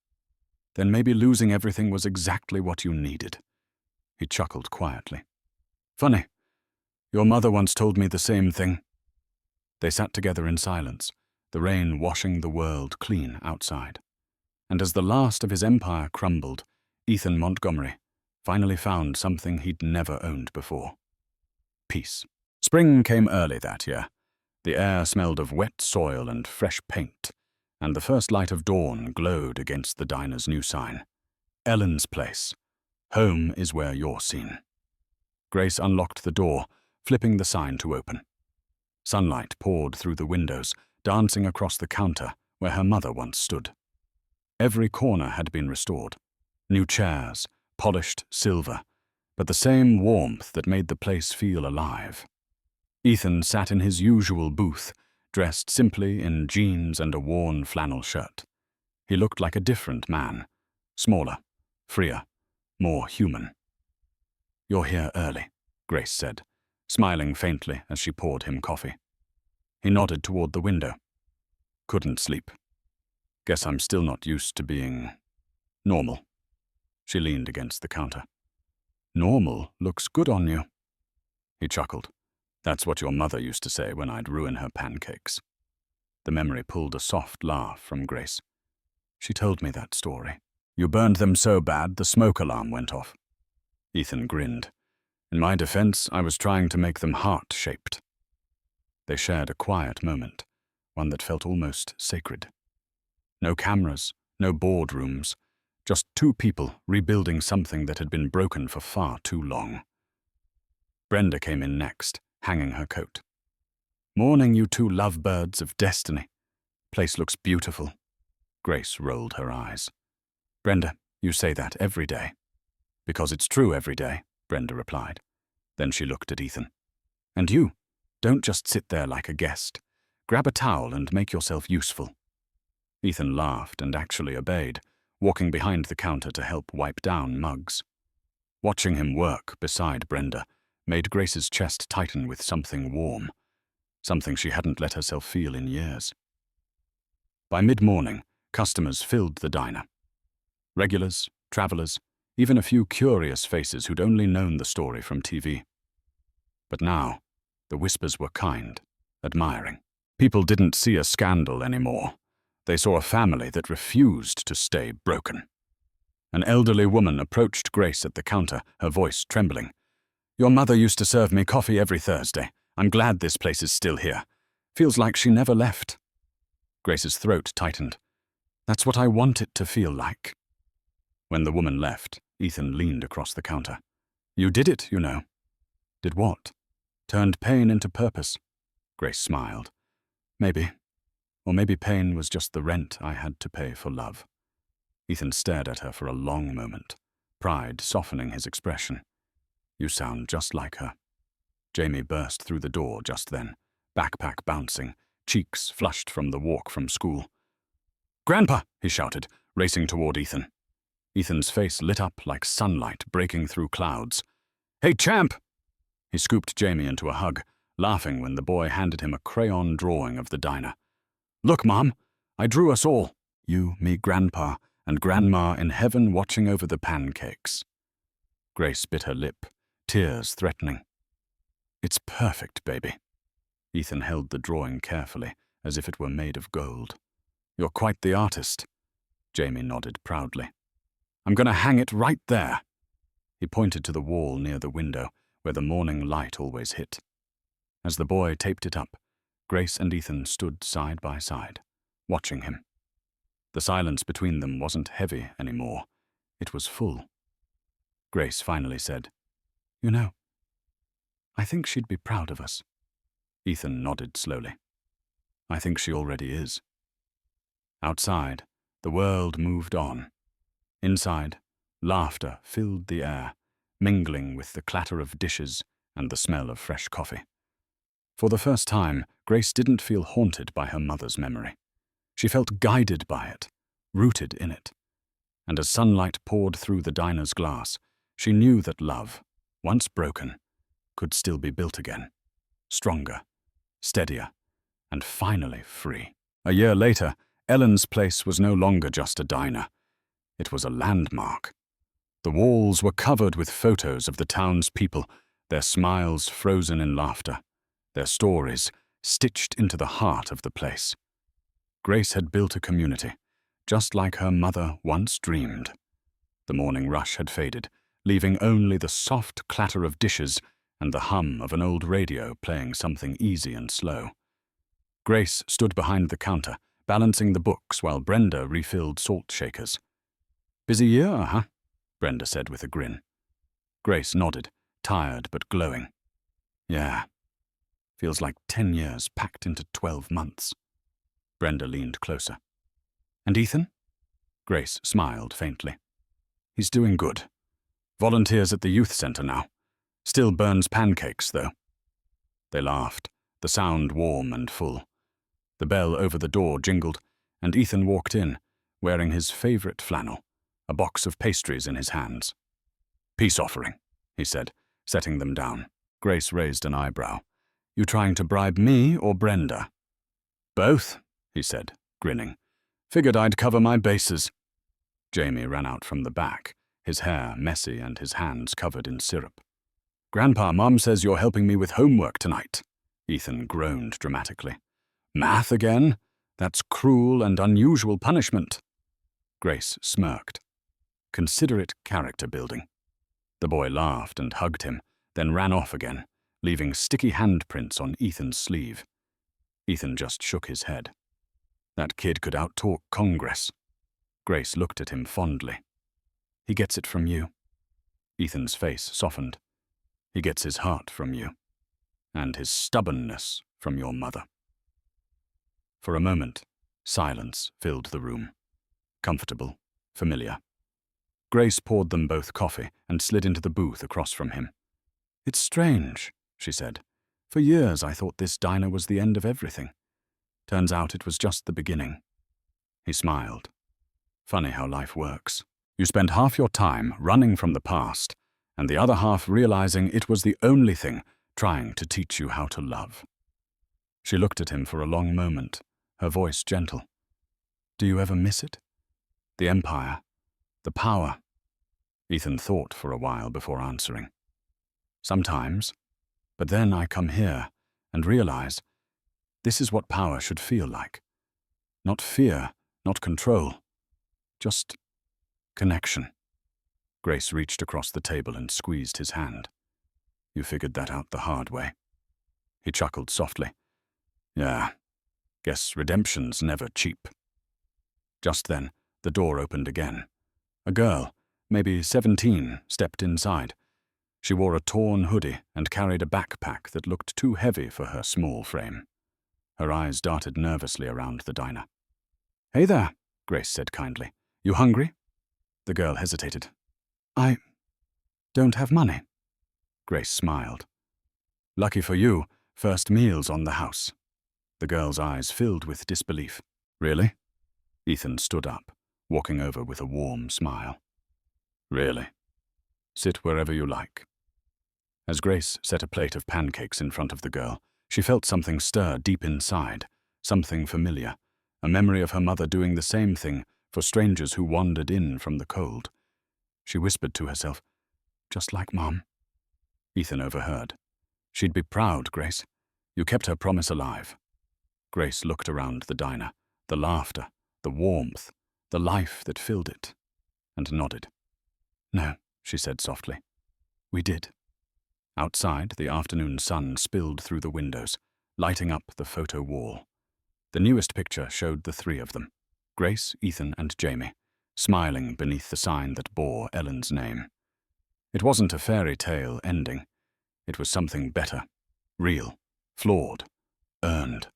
Then maybe losing everything was exactly what you needed. He chuckled quietly. Funny. Your mother once told me the same thing. They sat together in silence, the rain washing the world clean outside. And as the last of his empire crumbled, Ethan Montgomery finally found something he'd never owned before. Peace. Spring came early that year. The air smelled of wet soil and fresh paint, and the first light of dawn glowed against the diner's new sign. Ellen's Place. Home is where you're seen. Grace unlocked the door, flipping the sign to open. Sunlight poured through the windows, dancing across the counter where her mother once stood. Every corner had been restored. New chairs, polished silver, but the same warmth that made the place feel alive. Ethan sat in his usual booth, dressed simply in jeans and a worn flannel shirt. He looked like a different man, smaller, freer, more human. You're here early, Grace said, smiling faintly as she poured him coffee. He nodded toward the window. Couldn't sleep. Guess I'm still not used to being normal. She leaned against the counter. Normal looks good on you. He chuckled. That's what your mother used to say when I'd ruin her pancakes. The memory pulled a soft laugh from Grace. She told me that story. You burned them so bad the smoke alarm went off. Ethan grinned. In my defense, I was trying to make them heart-shaped. They shared a quiet moment, one that felt almost sacred. No cameras, no boardrooms, just two people rebuilding something that had been broken for far too long. Brenda came in next, hanging her coat. Morning, you two lovebirds of destiny. Place looks beautiful. Grace rolled her eyes. Brenda, you say that every day. Because it's true every day, Brenda replied. Then she looked at Ethan. And you, don't just sit there like a guest. Grab a towel and make yourself useful. Ethan laughed and actually obeyed, walking behind the counter to help wipe down mugs. Watching him work beside Brenda made Grace's chest tighten with something warm, something she hadn't let herself feel in years. By mid-morning, customers filled the diner. Regulars, travelers, even a few curious faces who'd only known the story from TV. But now, the whispers were kind, admiring. People didn't see a scandal anymore. They saw a family that refused to stay broken. An elderly woman approached Grace at the counter, her voice trembling. Your mother used to serve me coffee every Thursday. I'm glad this place is still here. Feels like she never left. Grace's throat tightened. That's what I want it to feel like. When the woman left, Ethan leaned across the counter. You did it, you know. Did what? Turned pain into purpose. Grace smiled. Maybe. Or maybe pain was just the rent I had to pay for love. Ethan stared at her for a long moment, pride softening his expression. You sound just like her. Jamie burst through the door just then, backpack bouncing, cheeks flushed from the walk from school. Grandpa, he shouted, racing toward Ethan. Ethan's face lit up like sunlight breaking through clouds. Hey, champ! He scooped Jamie into a hug, laughing when the boy handed him a crayon drawing of the diner. Look, Mom, I drew us all. You, me, Grandpa, and Grandma in heaven watching over the pancakes. Grace bit her lip, tears threatening. It's perfect, baby. Ethan held the drawing carefully, as if it were made of gold. You're quite the artist. Jamie nodded proudly. I'm going to hang it right there. He pointed to the wall near the window, where the morning light always hit. As the boy taped it up, Grace and Ethan stood side by side, watching him. The silence between them wasn't heavy anymore. It was full. Grace finally said, You know, I think she'd be proud of us. Ethan nodded slowly. I think she already is. Outside, The world moved on. Inside, laughter filled the air, mingling with the clatter of dishes and the smell of fresh coffee. For the first time, Grace didn't feel haunted by her mother's memory. She felt guided by it, rooted in it. And as sunlight poured through the diner's glass, she knew that love, once broken, could still be built again, stronger, steadier, and finally free. A year later, Ellen's place was no longer just a diner. It was a landmark. The walls were covered with photos of the town's people, their smiles frozen in laughter, their stories stitched into the heart of the place. Grace had built a community, just like her mother once dreamed. The morning rush had faded, leaving only the soft clatter of dishes and the hum of an old radio playing something easy and slow. Grace stood behind the counter, balancing the books while Brenda refilled salt shakers. "Busy year, huh?" Brenda said with a grin. Grace nodded, tired but glowing. "Yeah. Feels like 10 years packed into 12 months. Brenda leaned closer. "And Ethan?" Grace smiled faintly. "He's doing good. Volunteers at the youth center now. Still burns pancakes, though." They laughed, the sound warm and full. The bell over the door jingled, and Ethan walked in, wearing his favorite flannel, a box of pastries in his hands. "Peace offering," he said, setting them down. Grace raised an eyebrow. "You trying to bribe me or Brenda?" "Both," he said, grinning. "Figured I'd cover my bases." Jamie ran out from the back, his hair messy and his hands covered in syrup. "Grandpa, Mom says you're helping me with homework tonight." Ethan groaned dramatically. "Math again? That's cruel and unusual punishment." Grace smirked. "Consider it character building." The boy laughed and hugged him, then ran off again, leaving sticky handprints on Ethan's sleeve. Ethan just shook his head. That kid could outtalk Congress. Grace looked at him fondly. "He gets it from you." Ethan's face softened. "He gets his heart from you. And his stubbornness from your mother." For a moment, silence filled the room. Comfortable, familiar. Grace poured them both coffee and slid into the booth across from him. "It's strange," she said. "For years I thought this diner was the end of everything. Turns out it was just the beginning." He smiled. "Funny how life works. You spend half your time running from the past, and the other half realizing it was the only thing trying to teach you how to love." She looked at him for a long moment, her voice gentle. "Do you ever miss it? The empire, the power?" Ethan thought for a while before answering. "Sometimes, but then I come here and realize this is what power should feel like. Not fear, not control, just connection." Grace reached across the table and squeezed his hand. "You figured that out the hard way." He chuckled softly. "Yeah, guess redemption's never cheap." Just then, the door opened again. A girl, maybe 17, stepped inside. She wore a torn hoodie and carried a backpack that looked too heavy for her small frame. Her eyes darted nervously around the diner. "Hey there," Grace said kindly. "You hungry?" The girl hesitated. "I don't have money." Grace smiled. "Lucky for you, first meal's on the house." The girl's eyes filled with disbelief. "Really?" Ethan stood up, walking over with a warm smile. "Really? Sit wherever you like." As Grace set a plate of pancakes in front of the girl, she felt something stir deep inside, something familiar, a memory of her mother doing the same thing for strangers who wandered in from the cold. She whispered to herself, "Just like Mom." Ethan overheard. "She'd be proud, Grace. You kept her promise alive." Grace looked around the diner, the laughter, the warmth, the life that filled it, and nodded. "No," she said softly. "We did." Outside, the afternoon sun spilled through the windows, lighting up the photo wall. The newest picture showed the three of them, Grace, Ethan, and Jamie, smiling beneath the sign that bore Ellen's name. It wasn't a fairy tale ending. It was something better, real, flawed, earned.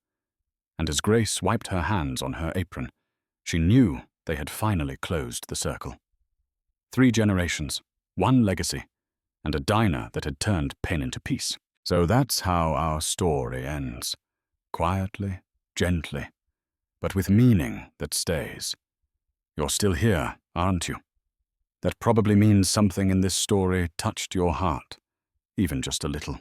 And as Grace wiped her hands on her apron, she knew they had finally closed the circle. 3 generations, 1 legacy, and a diner that had turned pain into peace. So that's how our story ends. Quietly, gently, but with meaning that stays. You're still here, aren't you? That probably means something in this story touched your heart, even just a little.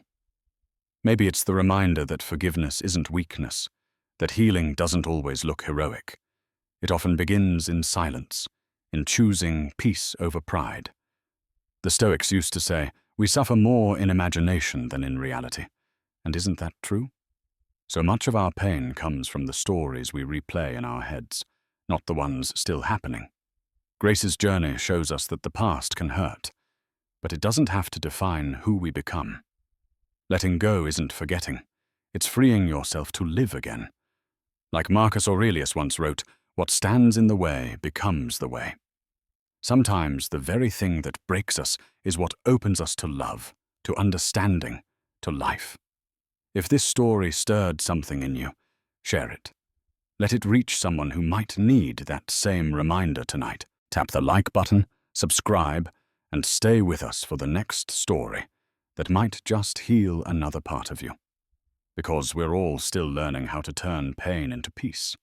Maybe it's the reminder that forgiveness isn't weakness, that healing doesn't always look heroic. It often begins in silence, in choosing peace over pride. The Stoics used to say, we suffer more in imagination than in reality. And isn't that true? So much of our pain comes from the stories we replay in our heads, not the ones still happening. Grace's journey shows us that the past can hurt, but it doesn't have to define who we become. Letting go isn't forgetting. It's freeing yourself to live again. Like Marcus Aurelius once wrote, what stands in the way becomes the way. Sometimes the very thing that breaks us is what opens us to love, to understanding, to life. If this story stirred something in you, share it. Let it reach someone who might need that same reminder tonight. Tap the like button, subscribe, and stay with us for the next story that might just heal another part of you. Because we're all still learning how to turn pain into peace.